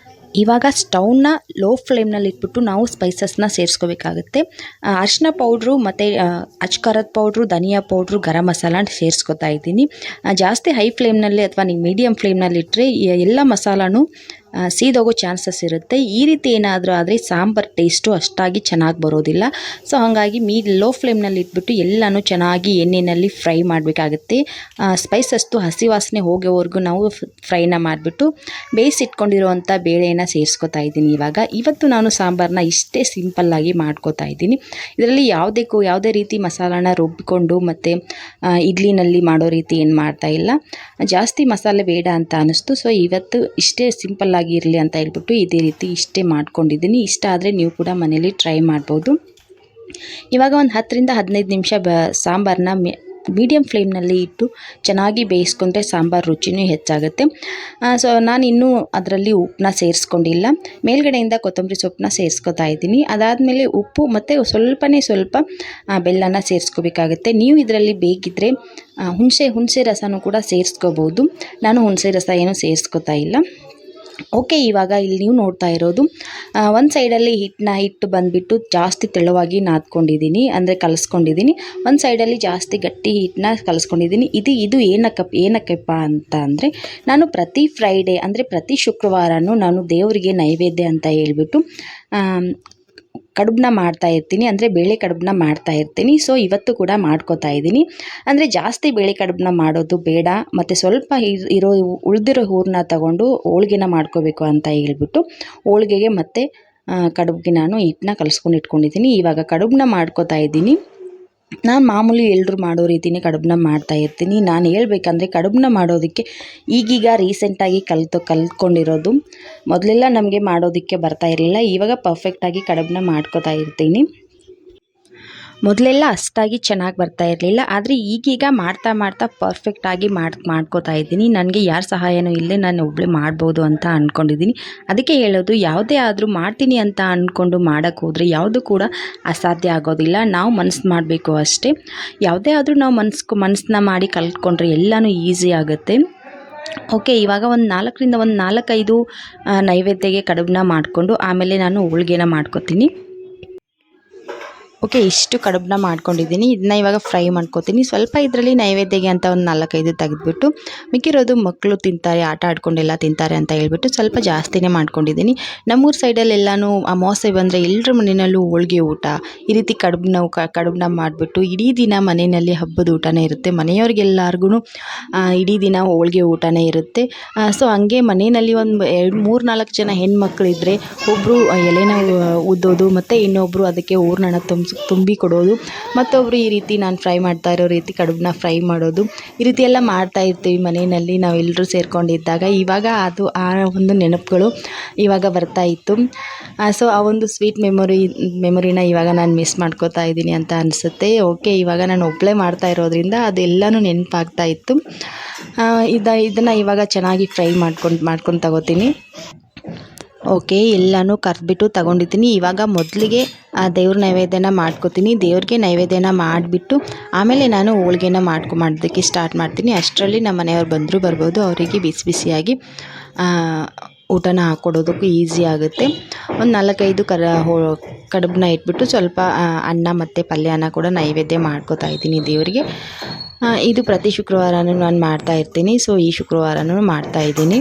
ಇವಾಗ ಸ್ಟವ್ನ ಲೋ ಫ್ಲೇಮ್ನಲ್ಲಿ ಇಟ್ಬಿಟ್ಟು ನಾವು ಸ್ಪೈಸಸ್ನ ಸೇರಿಸ್ಕೋಬೇಕಾಗುತ್ತೆ. ಅರಿಶಿನ ಪೌಡ್ರು ಮತ್ತು ಅಚ್ಕಾರದ ಪೌಡ್ರು, ಧನಿಯಾ ಪೌಡ್ರು, ಗರಂ ಮಸಾಲ ಸೇರಿಸ್ಕೊತಾ ಇದ್ದೀನಿ. ಜಾಸ್ತಿ ಹೈ ಫ್ಲೇಮ್ನಲ್ಲಿ ಅಥವಾ ನೀವು ಮೀಡಿಯಮ್ ಫ್ಲೇಮ್ನಲ್ಲಿ ಇಟ್ಟರೆ ಎಲ್ಲ ಮಸಾಲನೂ ಸೀದೋಗೋ ಚಾನ್ಸಸ್ ಇರುತ್ತೆ. ಈ ರೀತಿ ಏನಾದರೂ ಆದರೆ ಸಾಂಬಾರು ಟೇಸ್ಟು ಅಷ್ಟಾಗಿ ಚೆನ್ನಾಗಿ ಬರೋದಿಲ್ಲ. ಸೊ ಹಾಗಾಗಿ ಲೋ ಫ್ಲೇಮ್ನಲ್ಲಿ ಇಟ್ಬಿಟ್ಟು ಎಲ್ಲನೂ ಚೆನ್ನಾಗಿ ಎಣ್ಣೆಯಲ್ಲಿ ಫ್ರೈ ಮಾಡಬೇಕಾಗುತ್ತೆ. ಸ್ಪೈಸಸ್ದು ಹಸಿ ವಾಸನೆ ಹೋಗೋವರೆಗೂ ನಾವು ಫ್ರೈನ ಮಾಡಿಬಿಟ್ಟು ಬೇಯಿಸಿಟ್ಕೊಂಡಿರುವಂಥ ಬೇಳೆನ ಸೇರಿಸ್ಕೊತಾ ಇದ್ದೀನಿ. ಇವತ್ತು ನಾನು ಸಾಂಬಾರನ್ನ ಇಷ್ಟೇ ಸಿಂಪಲ್ಲಾಗಿ ಮಾಡ್ಕೋತಾ ಇದ್ದೀನಿ. ಇದರಲ್ಲಿ ಯಾವುದೇ ರೀತಿ ಮಸಾಲಾನ ರುಬ್ಬಿಕೊಂಡು ಮತ್ತು ಇಡ್ಲಿನಲ್ಲಿ ಮಾಡೋ ರೀತಿ ಏನು ಮಾಡ್ತಾ ಇಲ್ಲ. ಜಾಸ್ತಿ ಮಸಾಲೆ ಬೇಡ ಅಂತ ಅನ್ನಿಸ್ತು. ಸೊ ಇವತ್ತು ಇಷ್ಟೇ ಸಿಂಪಲ್ ಇರಲಿ ಅಂತ ಹೇಳ್ಬಿಟ್ಟು ಇದೇ ರೀತಿ ಇಷ್ಟೇ ಮಾಡ್ಕೊಂಡಿದ್ದೀನಿ. ಇಷ್ಟ ಆದರೆ ನೀವು ಕೂಡ ಮನೇಲಿ ಟ್ರೈ ಮಾಡ್ಬೋದು. ಇವಾಗ ಒಂದು 10ರಿಂದ 15 ನಿಮಿಷ ಸಾಂಬಾರನ್ನ ಮೀಡಿಯಮ್ ಫ್ಲೇಮ್ನಲ್ಲಿ ಇಟ್ಟು ಚೆನ್ನಾಗಿ ಬೇಯಿಸ್ಕೊಂಡ್ರೆ ಸಾಂಬಾರು ರುಚಿನೂ ಹೆಚ್ಚಾಗುತ್ತೆ. ಸೊ ನಾನು ಇನ್ನೂ ಅದರಲ್ಲಿ ಉಪ್ಪನ್ನ ಸೇರಿಸ್ಕೊಂಡಿಲ್ಲ. ಮೇಲ್ಗಡೆಯಿಂದ ಕೊತ್ತಂಬರಿ ಸೊಪ್ಪನ್ನ ಸೇರಿಸ್ಕೊತಾ ಇದ್ದೀನಿ. ಅದಾದಮೇಲೆ ಉಪ್ಪು ಮತ್ತು ಸ್ವಲ್ಪ ಬೆಲ್ಲನ ಸೇರಿಸ್ಕೋಬೇಕಾಗುತ್ತೆ. ನೀವು ಇದರಲ್ಲಿ ಬೇಕಿದ್ದರೆ ಹುಣಸೆ ರಸನೂ ಕೂಡ ಸೇರಿಸ್ಕೋಬೋದು. ನಾನು ಹುಣಸೆ ರಸ ಏನೂ ಸೇರಿಸ್ಕೋತಾ ಇಲ್ಲ. ಓಕೆ, ಇವಾಗ ಇಲ್ಲಿ ನೀವು ನೋಡ್ತಾ ಇರೋದು ಒಂದು ಸೈಡಲ್ಲಿ ಹಿಟ್ಟು ಬಂದುಬಿಟ್ಟು ಜಾಸ್ತಿ ತೆಳುವಾಗಿ ನಾದ್ಕೊಂಡಿದ್ದೀನಿ, ಅಂದರೆ ಕಲಿಸ್ಕೊಂಡಿದ್ದೀನಿ. ಒಂದು ಸೈಡಲ್ಲಿ ಜಾಸ್ತಿ ಗಟ್ಟಿ ಹಿಟ್ಟನ್ನ ಕಲಿಸ್ಕೊಂಡಿದ್ದೀನಿ. ಇದು ಏನಕ್ಕಪ್ಪ ಅಂತ ಅಂದರೆ, ನಾನು ಪ್ರತಿ ಫ್ರೈಡೇ ಅಂದರೆ ಪ್ರತಿ ಶುಕ್ರವಾರನೂ ನಾನು ದೇವರಿಗೆ ನೈವೇದ್ಯ ಅಂತ ಹೇಳ್ಬಿಟ್ಟು ಕಡುಬನ್ನ ಮಾಡ್ತಾ ಇರ್ತೀನಿ, ಅಂದರೆ ಬೇಳೆ ಕಡುಬನ್ನ ಮಾಡ್ತಾ ಇರ್ತೀನಿ. ಸೊ ಇವತ್ತು ಕೂಡ ಮಾಡ್ಕೋತಾ ಇದ್ದೀನಿ. ಅಂದರೆ ಜಾಸ್ತಿ ಬೇಳೆ ಕಡುಬನ್ನ ಮಾಡೋದು ಬೇಡ, ಮತ್ತು ಸ್ವಲ್ಪ ಉಳಿದಿರೋ ಹೂರನ್ನ ತಗೊಂಡು ಹೋಳ್ಗೆನ ಮಾಡ್ಕೋಬೇಕು ಅಂತ ಹೇಳ್ಬಿಟ್ಟು ಹೋಳ್ಗೆಗೆ ಮತ್ತು ಕಡುಬಿಗೆ ನಾನು ಹಿಟ್ಟನ್ನ ಕಲಿಸ್ಕೊಂಡು ಇಟ್ಕೊಂಡಿದ್ದೀನಿ. ಇವಾಗ ಕಡುಬನ್ನ ಮಾಡ್ಕೋತಾ ಇದ್ದೀನಿ. ನಾನು ಮಾಮೂಲಿ ಎಲ್ಲರೂ ಮಾಡೋ ರೀತಿಯೇ ಕಡುಬನ್ನ ಮಾಡ್ತಾ ಇರ್ತೀನಿ. ನಾನು ಹೇಳ್ಬೇಕಂದ್ರೆ ಕಡುಬನ್ನ ಮಾಡೋದಕ್ಕೆ ಈಗೀಗ ರೀಸೆಂಟಾಗಿ ಕಲ್ತ್ಕೊಂಡಿರೋದು. ಮೊದಲೆಲ್ಲ ನಮಗೆ ಮಾಡೋದಕ್ಕೆ ಬರ್ತಾ ಇರಲಿಲ್ಲ. ಇವಾಗ ಪರ್ಫೆಕ್ಟಾಗಿ ಕಡುಬನ್ನ ಮಾಡ್ಕೋತಾ ಇರ್ತೀನಿ. ಮೊದಲೆಲ್ಲ ಅಷ್ಟಾಗಿ ಚೆನ್ನಾಗಿ ಬರ್ತಾ ಇರಲಿಲ್ಲ, ಆದರೆ ಈಗೀಗ ಮಾಡ್ತಾ ಪರ್ಫೆಕ್ಟಾಗಿ ಮಾಡ್ಕೋತಾ ಇದ್ದೀನಿ. ನನಗೆ ಯಾರ ಸಹಾಯನೂ ಇಲ್ಲದೆ ನಾನು ಒಬ್ಬಳೇ ಮಾಡ್ಬೋದು ಅಂತ ಅಂದ್ಕೊಂಡಿದ್ದೀನಿ. ಅದಕ್ಕೆ ಹೇಳೋದು, ಯಾವುದೇ ಆದರೂ ಮಾಡ್ತೀನಿ ಅಂತ ಅಂದ್ಕೊಂಡು ಮಾಡೋಕ್ಕೆ ಹೋದರೆ ಯಾವುದು ಕೂಡ ಅಸಾಧ್ಯ ಆಗೋದಿಲ್ಲ. ನಾವು ಮನಸ್ಸು ಮಾಡಬೇಕು ಅಷ್ಟೇ. ಯಾವುದೇ ಆದರೂ ನಾವು ಮನಸ್ಸನ್ನ ಮಾಡಿ ಕಲ್ತ್ಕೊಂಡ್ರೆ ಎಲ್ಲನೂ ಈಸಿ ಆಗುತ್ತೆ. ಓಕೆ, ಇವಾಗ ಒಂದು 4-5 ನೈವೇದ್ಯಗೆ ಕಡುಬನ್ನ ಮಾಡಿಕೊಂಡು ಆಮೇಲೆ ನಾನು ಹೋಳ್ಗೆನ ಮಾಡ್ಕೊತೀನಿ. ಓಕೆ, ಇಷ್ಟು ಕಡುಬನ್ನ ಮಾಡ್ಕೊಂಡಿದ್ದೀನಿ. ಇದನ್ನ ಇವಾಗ ಫ್ರೈ ಮಾಡ್ಕೊತೀನಿ. ಸ್ವಲ್ಪ ಇದರಲ್ಲಿ ನೈವೇದ್ಯಗೆ ಅಂತ ಒಂದು 4-5 ತೆಗೆದುಬಿಟ್ಟು ಮಿಕ್ಕಿರೋದು ಮಕ್ಕಳು ತಿಂತಾರೆ, ಆಟ ಆಡ್ಕೊಂಡೆಲ್ಲ ತಿಂತಾರೆ ಅಂತ ಹೇಳ್ಬಿಟ್ಟು ಸ್ವಲ್ಪ ಜಾಸ್ತಿನೇ ಮಾಡ್ಕೊಂಡಿದ್ದೀನಿ. ನಮ್ಮೂರ ಸೈಡಲ್ಲಿ ಎಲ್ಲನೂ ಅಮಾವಾಸ್ಯೆ ಬಂದರೆ ಎಲ್ಲರ ಮನೆಯಲ್ಲೂ ಹೋಳ್ಗೆ ಊಟ, ಈ ರೀತಿ ಕಡುಬನ್ನ ಮಾಡಿಬಿಟ್ಟು ಇಡೀ ದಿನ ಮನೆಯಲ್ಲಿ ಹಬ್ಬದ ಊಟನೇ ಇರುತ್ತೆ. ಮನೆಯವ್ರಿಗೆಲ್ಲರಿಗೂ ಇಡೀ ದಿನ ಹೋಳ್ಗೆ ಊಟನೇ ಇರುತ್ತೆ. ಸೊ ಹಂಗೆ ಮನೆಯಲ್ಲಿ ಒಂದು 3-4 ಜನ ಹೆಣ್ಮಕ್ಳಿದ್ರೆ ಒಬ್ಬರು ಎಲೆನ ಉದ್ದೋದು ಮತ್ತು ಇನ್ನೊಬ್ಬರು ಅದಕ್ಕೆ ಹೂರ್ಣನ ತುಂಬಿ ಕೊಡೋದು, ಮತ್ತೊಬ್ಬರು ಈ ರೀತಿ ನಾನು ಫ್ರೈ ಮಾಡ್ತಾ ಇರೋ ರೀತಿ ಕಡುಬನ್ನ ಫ್ರೈ ಮಾಡೋದು, ಈ ರೀತಿ ಎಲ್ಲ ಮಾಡ್ತಾ ಇರ್ತೀವಿ ಮನೆಯಲ್ಲಿ ನಾವೆಲ್ಲರೂ ಸೇರ್ಕೊಂಡಿದ್ದಾಗ. ಇವಾಗ ಆ ಒಂದು ನೆನಪುಗಳು ಇವಾಗ ಬರ್ತಾ ಇತ್ತು. ಸೊ ಆ ಒಂದು ಸ್ವೀಟ್ ಮೆಮೊರಿನ ಇವಾಗ ನಾನು ಮಿಸ್ ಮಾಡ್ಕೋತಾ ಇದ್ದೀನಿ ಅಂತ ಅನಿಸುತ್ತೆ. ಓಕೆ, ಇವಾಗ ನಾನು ಒಬ್ಬಳೇ ಮಾಡ್ತಾ ಇರೋದ್ರಿಂದ ಅದೆಲ್ಲನೂ ನೆನಪಾಗ್ತಾ ಇತ್ತು. ಇದನ್ನು ಇವಾಗ ಚೆನ್ನಾಗಿ ಫ್ರೈ ಮಾಡ್ಕೊಂಡು ತಗೋತೀನಿ. ಓಕೆ, ಎಲ್ಲನೂ ಕರೆದ್ಬಿಟ್ಟು ತಗೊಂಡಿದ್ದೀನಿ. ಇವಾಗ ಮೊದಲಿಗೆ ದೇವ್ರ ನೈವೇದ್ಯನ ಮಾಡ್ಕೋತೀನಿ. ದೇವ್ರಿಗೆ ನೈವೇದ್ಯನ ಮಾಡಿಬಿಟ್ಟು ಆಮೇಲೆ ನಾನು ಹೋಳ್ಗೆನ ಮಾಡೋದಕ್ಕೆ ಸ್ಟಾರ್ಟ್ ಮಾಡ್ತೀನಿ. ಅಷ್ಟರಲ್ಲಿ ನಮ್ಮ ಮನೆಯವ್ರು ಬಂದರೂ ಬರ್ಬೋದು, ಅವರಿಗೆ ಬಿಸಿಯಾಗಿ ಊಟನ ಹಾಕ್ಕೊಡೋದಕ್ಕೂ ಈಸಿ ಆಗುತ್ತೆ. ಒಂದು 4-5 ಕಡುಬನ್ನ ಇಟ್ಬಿಟ್ಟು ಸ್ವಲ್ಪ ಅನ್ನ ಮತ್ತು ಪಲ್ಯನ ಕೂಡ ನೈವೇದ್ಯ ಮಾಡ್ಕೋತಾ ಇದ್ದೀನಿ ದೇವರಿಗೆ. ಇದು ಪ್ರತಿ ಶುಕ್ರವಾರನೂ ನಾನು ಮಾಡ್ತಾ ಇರ್ತೀನಿ. ಸೊ ಈ ಶುಕ್ರವಾರನೂ ಮಾಡ್ತಾ ಇದ್ದೀನಿ.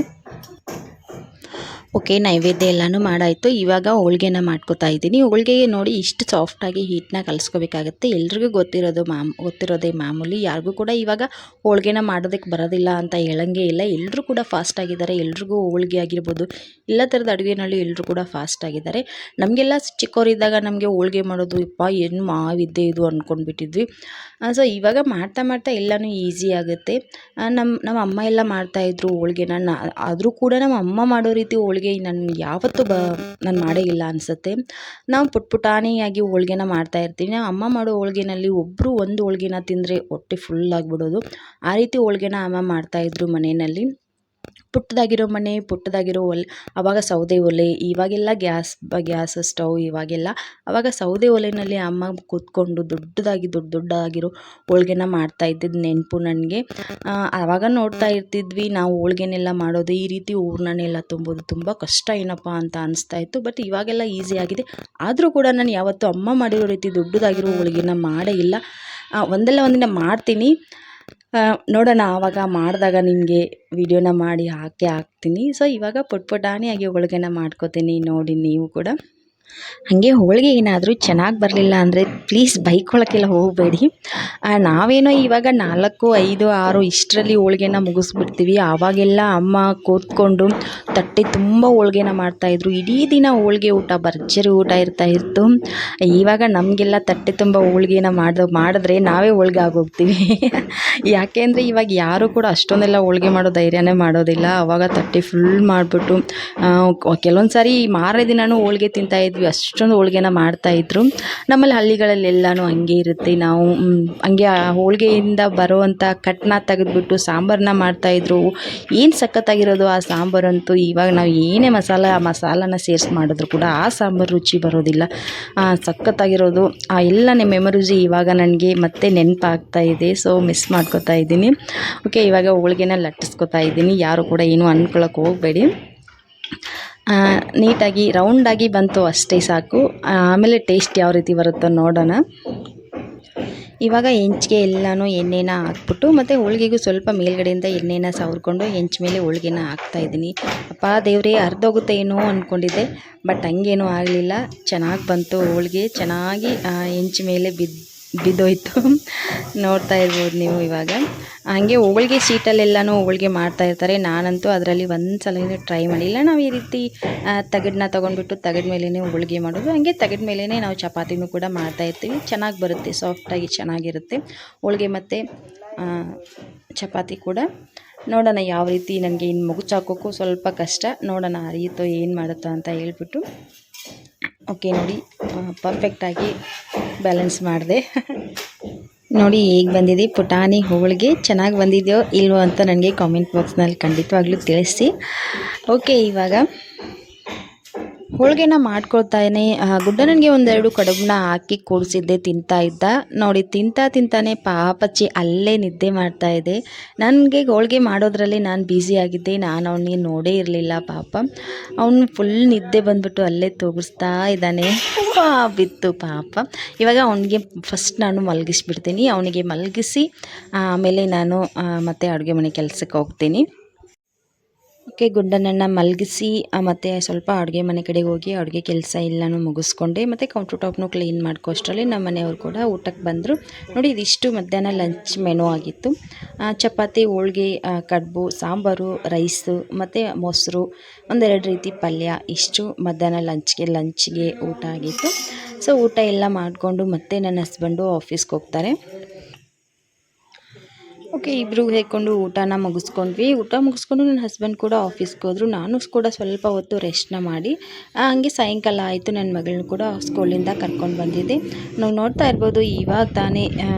ಓಕೆ, ನೈವೇದ್ಯ ಎಲ್ಲನೂ ಮಾಡಾಯಿತು. ಇವಾಗ ಹೋಳ್ಗೆನ ಮಾಡ್ಕೋತಾ ಇದ್ದೀನಿ. ಹೋಳ್ಗೆಗೆ ನೋಡಿ ಇಷ್ಟು ಸಾಫ್ಟಾಗಿ ಹಿಟ್ಟನ್ನ ಕಲಿಸ್ಕೋಬೇಕಾಗತ್ತೆ. ಎಲ್ರಿಗೂ ಗೊತ್ತಿರೋದೇ ಮಾಮೂಲಿ. ಯಾರಿಗೂ ಕೂಡ ಇವಾಗ ಹೋಳ್ಗೆನ ಮಾಡೋದಕ್ಕೆ ಬರೋದಿಲ್ಲ ಅಂತ ಹೇಳಂಗೆ ಇಲ್ಲ. ಎಲ್ಲರೂ ಕೂಡ ಫಾಸ್ಟ್ ಆಗಿದ್ದಾರೆ. ಎಲ್ರಿಗೂ ಹೋಳ್ಗೆ ಆಗಿರ್ಬೋದು, ಎಲ್ಲ ಥರದ ಅಡುಗೆನಲ್ಲಿ ಎಲ್ಲರೂ ಕೂಡ ಫಾಸ್ಟ್ ಆಗಿದ್ದಾರೆ. ನಮಗೆಲ್ಲ ಚಿಕ್ಕವರಿದ್ದಾಗ ನಮಗೆ ಹೋಳ್ಗೆ ಮಾಡೋದು ಏನು ಮಾವಿದ್ದೆ ಇದು ಅಂದ್ಕೊಂಡ್ಬಿಟ್ಟಿದ್ವಿ. ಸೊ ಇವಾಗ ಮಾಡ್ತಾ ಎಲ್ಲನೂ ಈಸಿ ಆಗುತ್ತೆ. ನಮ್ಮ ಅಮ್ಮ ಎಲ್ಲ ಮಾಡ್ತಾಯಿದ್ರು ಹೋಳ್ಗೆನ. ಆದರೂ ಕೂಡ ನಮ್ಮ ಅಮ್ಮ ಮಾಡೋ ರೀತಿ ಹೋಳ್ಗೆ ಹೋಳಿಗೆ ನಾನು ಯಾವತ್ತೂ ನಾನು ಮಾಡೇ ಇಲ್ಲ ಅನಿಸುತ್ತೆ. ನಾವು ಪುಟಾಣಿಯಾಗಿ ಹೋಳ್ಗೆನ ಮಾಡ್ತಾಯಿರ್ತೀವಿ. ನಾವು ಅಮ್ಮ ಮಾಡೋ ಹೋಳ್ಗೆನಲ್ಲಿ ಒಬ್ಬರು ಒಂದು ಹೋಳ್ಗೆನ ತಿಂದರೆ ಹೊಟ್ಟೆ ಫುಲ್ ಆಗಿಬಿಡೋದು. ಆ ರೀತಿ ಹೋಳ್ಗೆನ ಅಮ್ಮ ಮಾಡ್ತಾಯಿದ್ರು ಮನೆಯಲ್ಲಿ. ಪುಟ್ಟದಾಗಿರೋ ಮನೆ, ಪುಟ್ಟದಾಗಿರೋ ಒಲೆ. ಆವಾಗ ಸೌದೆ ಒಲೆ, ಇವಾಗೆಲ್ಲ ಗ್ಯಾಸ್ ಸ್ಟವ್ ಇವಾಗೆಲ್ಲ. ಆವಾಗ ಸೌದೆ ಒಲೆಯಲ್ಲಿ ಅಮ್ಮ ಕೂತ್ಕೊಂಡು ದೊಡ್ಡದಾಗಿರೋ ಹೋಳ್ಗೆನ ಮಾಡ್ತಾ ಇದ್ದಿದ್ದು ನೆನಪು ನನಗೆ. ಆವಾಗ ನೋಡ್ತಾ ಇರ್ತಿದ್ವಿ ನಾವು ಹೋಳ್ಗೆನೆಲ್ಲ ಮಾಡೋದು, ಈ ರೀತಿ ಹೂರ್ಣನೆಲ್ಲ ತುಂಬೋದು ತುಂಬ ಕಷ್ಟ ಏನಪ್ಪ ಅಂತ ಅನಿಸ್ತಾ ಇತ್ತು. ಬಟ್ ಇವಾಗೆಲ್ಲ ಈಸಿ ಆಗಿದೆ. ಆದರೂ ಕೂಡ ನಾನು ಯಾವತ್ತೂ ಅಮ್ಮ ಮಾಡಿರೋ ರೀತಿ ದೊಡ್ಡದಾಗಿರೋ ಹೋಳ್ಗೆನ ಮಾಡೇ ಇಲ್ಲ. ಒಂದಲ್ಲ ಒಂದಿನ ಮಾಡ್ತೀನಿ, ನೋಡೋಣ. ಆವಾಗ ಮಾಡಿದಾಗ ನಿಮಗೆ ವಿಡಿಯೋನ ಮಾಡಿ ಹಾಕ್ತೀನಿ. ಸೊ ಇವಾಗ ಪುಟಾಣಿಯಾಗಿ ಹೋಳ್ಗೆನ ಮಾಡ್ಕೋತೀನಿ, ನೋಡಿ ನೀವು ಕೂಡ. ಹಾಗೆ ಹೋಳಿಗೆ ಏನಾದರೂ ಚೆನ್ನಾಗಿ ಬರಲಿಲ್ಲ ಅಂದರೆ ಪ್ಲೀಸ್ ಬೈಕೊಳ್ಳೋಕ್ಕೆಲ್ಲ ಹೋಗಬೇಡಿ. ನಾವೇನೋ ಇವಾಗ 4, 5, 6 ಇಷ್ಟರಲ್ಲಿ ಹೋಳ್ಗೆನ ಮುಗಿಸ್ಬಿಡ್ತೀವಿ. ಆವಾಗೆಲ್ಲ ಅಮ್ಮ ಕೂತ್ಕೊಂಡು ತಟ್ಟೆ ತುಂಬ ಹೋಳ್ಗೆನ ಮಾಡ್ತಾಯಿದ್ರು. ಇಡೀ ದಿನ ಹೋಳ್ಗೆ ಊಟ, ಭರ್ಜರಿ ಊಟ ಇರ್ತಾಯಿತ್ತು. ಇವಾಗ ನಮಗೆಲ್ಲ ತಟ್ಟೆ ತುಂಬ ಹೋಳ್ಗೆನ ಮಾಡಿದ್ರೆ ನಾವೇ ಹೋಳ್ಗೆ ಆಗೋಗ್ತೀವಿ. ಯಾಕೆ ಅಂದರೆ ಇವಾಗ ಯಾರೂ ಕೂಡ ಅಷ್ಟೊಂದೆಲ್ಲ ಹೋಳ್ಗೆ ಮಾಡೋ ಧೈರ್ಯನೇ ಮಾಡೋದಿಲ್ಲ. ಆವಾಗ ತಟ್ಟೆ ಫುಲ್ ಮಾಡಿಬಿಟ್ಟು ಕೆಲವೊಂದು ಸಾರಿ ಮಾರನೇ ದಿನವೂ ಹೋಳ್ಗೆ ತಿಂತಾಯಿದ್ವಿ, ಅಷ್ಟೊಂದು ಹೋಳ್ಗೆನ ಮಾಡ್ತಾಯಿದ್ರು. ನಮ್ಮಲ್ಲಿ ಹಳ್ಳಿಗಳಲ್ಲೆಲ್ಲನೂ ಹಂಗೆ ಇರುತ್ತೆ. ನಾವು ಹಂಗೆ ಆ ಹೋಳ್ಗೆಯಿಂದ ಬರುವಂಥ ಕಟ್ಟನ್ನ ತೆಗೆದ್ಬಿಟ್ಟು ಸಾಂಬಾರನ್ನ ಮಾಡ್ತಾಯಿದ್ರು. ಏನು ಸಖತ್ತಾಗಿರೋದು ಆ ಸಾಂಬಾರಂತೂ. ಇವಾಗ ನಾವು ಏನೇ ಮಸಾಲನ ಸೇರಿಸಿ ಮಾಡಿದ್ರು ಕೂಡ ಆ ಸಾಂಬಾರು ರುಚಿ ಬರೋದಿಲ್ಲ. ಸಖತ್ತಾಗಿರೋದು ಆ ಎಲ್ಲ ಮೆಮೊರೀಸ್ ಇವಾಗ ನನಗೆ ಮತ್ತೆ ನೆನಪಾಗ್ತಾ ಇದೆ. ಸೊ ಮಿಸ್ ಮಾಡ್ಕೋತಾ ಇದ್ದೀನಿ. ಓಕೆ, ಇವಾಗ ಹೋಳ್ಗೆನ ಲಟ್ಟಿಸ್ಕೊತಾ ಇದ್ದೀನಿ. ಯಾರು ಕೂಡ ಏನೂ ಅಂದ್ಕೊಳ್ಳೋಕೆ ಹೋಗಬೇಡಿ. ನೀಟಾಗಿ ರೌಂಡಾಗಿ ಬಂತು ಅಷ್ಟೇ ಸಾಕು. ಆಮೇಲೆ ಟೇಸ್ಟ್ ಯಾವ ರೀತಿ ಬರುತ್ತೋ ನೋಡೋಣ. ಇವಾಗ ಹೆಂಚಿಗೆ ಎಲ್ಲನೂ ಎಣ್ಣೆನ ಹಾಕ್ಬಿಟ್ಟು ಮತ್ತು ಹೋಳಿಗೆಗೂ ಸ್ವಲ್ಪ ಮೇಲ್ಗಡೆಯಿಂದ ಎಣ್ಣೆನ ಸವರ್ಕೊಂಡು ಹೆಂಚು ಮೇಲೆ ಹೋಳಿಗೆನ ಹಾಕ್ತಾಯಿದ್ದೀನಿ. ಅಪ್ಪ ದೇವರೇ, ಅರ್ಧೋಗುತ್ತೆ ಏನೋ ಅಂದ್ಕೊಂಡಿದ್ದೆ, ಬಟ್ ಹಂಗೇನೂ ಆಗಲಿಲ್ಲ. ಚೆನ್ನಾಗಿ ಬಂತು ಹೋಳಿಗೆ, ಚೆನ್ನಾಗಿ ಹೆಂಚು ಮೇಲೆ ಬಿದ್ದೋಯ್ತು. ನೋಡ್ತಾ ಇರ್ಬೋದು ನೀವು ಇವಾಗ. ಹಾಗೆ ಹೋಳಿಗೆ ಶೀಟಲ್ಲೆಲ್ಲನೂ ಹೋಳಿಗೆ ಮಾಡ್ತಾಯಿರ್ತಾರೆ. ನಾನಂತೂ ಅದರಲ್ಲಿ ಒಂದು ಸಲ ಟ್ರೈ ಮಾಡಿಲ್ಲ. ನಾವು ಈ ರೀತಿ ತಗಡನ್ನ ತೊಗೊಂಡ್ಬಿಟ್ಟು ತಗಡ ಮೇಲೇ ಹೋಳಿಗೆ ಮಾಡೋದು. ಹಾಗೆ ತಗಡ ಮೇಲೇ ನಾವು ಚಪಾತಿನೂ ಕೂಡ ಮಾಡ್ತಾಯಿರ್ತೀವಿ. ಚೆನ್ನಾಗಿ ಬರುತ್ತೆ, ಸಾಫ್ಟಾಗಿ ಚೆನ್ನಾಗಿರುತ್ತೆ ಹೋಳಿಗೆ ಮತ್ತು ಚಪಾತಿ ಕೂಡ. ನೋಡೋಣ ಯಾವ ರೀತಿ. ನನಗೆ ಇನ್ನು ಮುಗುಚಾಕೋಕ್ಕೂ ಸ್ವಲ್ಪ ಕಷ್ಟ. ನೋಡೋಣ ಅರಿಯುತ್ತೋ ಏನು ಮಾಡುತ್ತೋ ಅಂತ ಹೇಳ್ಬಿಟ್ಟು. ಓಕೆ, ನೋಡಿ ಪರ್ಫೆಕ್ಟಾಗಿ ಬ್ಯಾಲೆನ್ಸ್ ಮಾಡಿದೆ. ನೋಡಿ ಹೇಗೆ ಬಂದಿದೆ ಪುಟಾಣಿ ಹೋಳಿಗೆ. ಚೆನ್ನಾಗಿ ಬಂದಿದೆಯೋ ಇಲ್ವೋ ಅಂತ ನನಗೆ ಕಾಮೆಂಟ್ ಬಾಕ್ಸ್ನಲ್ಲಿ ಖಂಡಿತವಾಗ್ಲೂ ತಿಳಿಸಿ. ಓಕೆ, ಇವಾಗ ಹೋಳಿಗೆನ ಮಾಡ್ಕೊಳ್ತಾನೆ ಗುಡ್ಡನಿಗೆ ಒಂದೆರಡು ಕಡುಬನ್ನ ಹಾಕಿ ಕೂಡಿಸಿದ್ದೆ, ತಿಂತಾ ಇದ್ದ. ನೋಡಿ ತಿಂತಾನೆ ಪಾಪಚ್ಚಿ ಅಲ್ಲೇ ನಿದ್ದೆ ಮಾಡ್ತಾ ಇದೆ. ನನಗೆ ಹೋಳಿಗೆ ಮಾಡೋದ್ರಲ್ಲಿ ನಾನು ಬ್ಯುಸಿಯಾಗಿದ್ದೆ. ನಾನು ಅವನಿಗೆ ನೋಡೇ ಇರಲಿಲ್ಲ. ಪಾಪ ಅವನು ಫುಲ್ ನಿದ್ದೆ ಬಂದ್ಬಿಟ್ಟು ಅಲ್ಲೇ ತೋಗಿಸ್ತಾ ಇದ್ದಾನೆ. ಬಿತ್ತು ಪಾಪ. ಇವಾಗ ಅವನಿಗೆ ಫಸ್ಟ್ ನಾನು ಮಲಗಿಸ್ಬಿಡ್ತೀನಿ. ಅವನಿಗೆ ಮಲಗಿಸಿ ಆಮೇಲೆ ನಾನು ಮತ್ತೆ ಅಡುಗೆ ಮನೆ ಕೆಲಸಕ್ಕೆ ಹೋಗ್ತೀನಿ. ಓಕೆ, ಗುಡ್ಡನನ್ನು ಮಲಗಿಸಿ ಮತ್ತು ಸ್ವಲ್ಪ ಅಡುಗೆ ಮನೆ ಕಡೆಗೆ ಹೋಗಿ ಅಡುಗೆ ಕೆಲಸ ಎಲ್ಲನೂ ಮುಗಿಸ್ಕೊಂಡೆ. ಮತ್ತು ಕೌಂಟರ್ ಟಾಪ್ನು ಕ್ಲೀನ್ ಮಾಡ್ಕೋ ಅಷ್ಟರಲ್ಲಿ ನಮ್ಮ ಮನೆಯವರು ಕೂಡ ಊಟಕ್ಕೆ ಬಂದರು. ನೋಡಿ ಇದಿಷ್ಟು ಮಧ್ಯಾಹ್ನ ಲಂಚ್ ಮೆನು ಆಗಿತ್ತು. ಚಪಾತಿ, ಹೋಳಿಗೆ, ಕಡುಬು, ಸಾಂಬಾರು, ರೈಸು ಮತ್ತು ಮೊಸರು, ಒಂದೆರಡು ರೀತಿ ಪಲ್ಯ, ಇಷ್ಟು ಮಧ್ಯಾಹ್ನ ಲಂಚ್ಗೆ ಊಟ ಆಗಿತ್ತು. ಸೊ ಊಟ ಎಲ್ಲ ಮಾಡಿಕೊಂಡು ಮತ್ತೆ ನನ್ನ ಹಸ್ಬೆಂಡು ಆಫೀಸ್ಗೆ ಹೋಗ್ತಾರೆ. ಓಕೆ, ಇಬ್ಬರು ಹೇಕೊಂಡು ಊಟನ ಮುಗಿಸ್ಕೊಂಡ್ವಿ. ಊಟ ಮುಗಿಸ್ಕೊಂಡು ನನ್ನ ಹಸ್ಬೆಂಡ್ ಕೂಡ ಆಫೀಸ್ಗೆ ಹೋದರು. ನಾನು ಕೂಡ ಸ್ವಲ್ಪ ಹೊತ್ತು ರೆಸ್ಟ್ನ ಮಾಡಿ ಹಂಗೆ ಸಾಯಂಕಾಲ ಆಯಿತು. ನನ್ನ ಮಗಳನ್ನ ಕೂಡ ಸ್ಕೂಲಿಂದ ಕರ್ಕೊಂಡು ಬಂದಿದ್ದೆ. ನಾವು ನೋಡ್ತಾ ಇರ್ಬೋದು ಇವಾಗ ತಾನೇ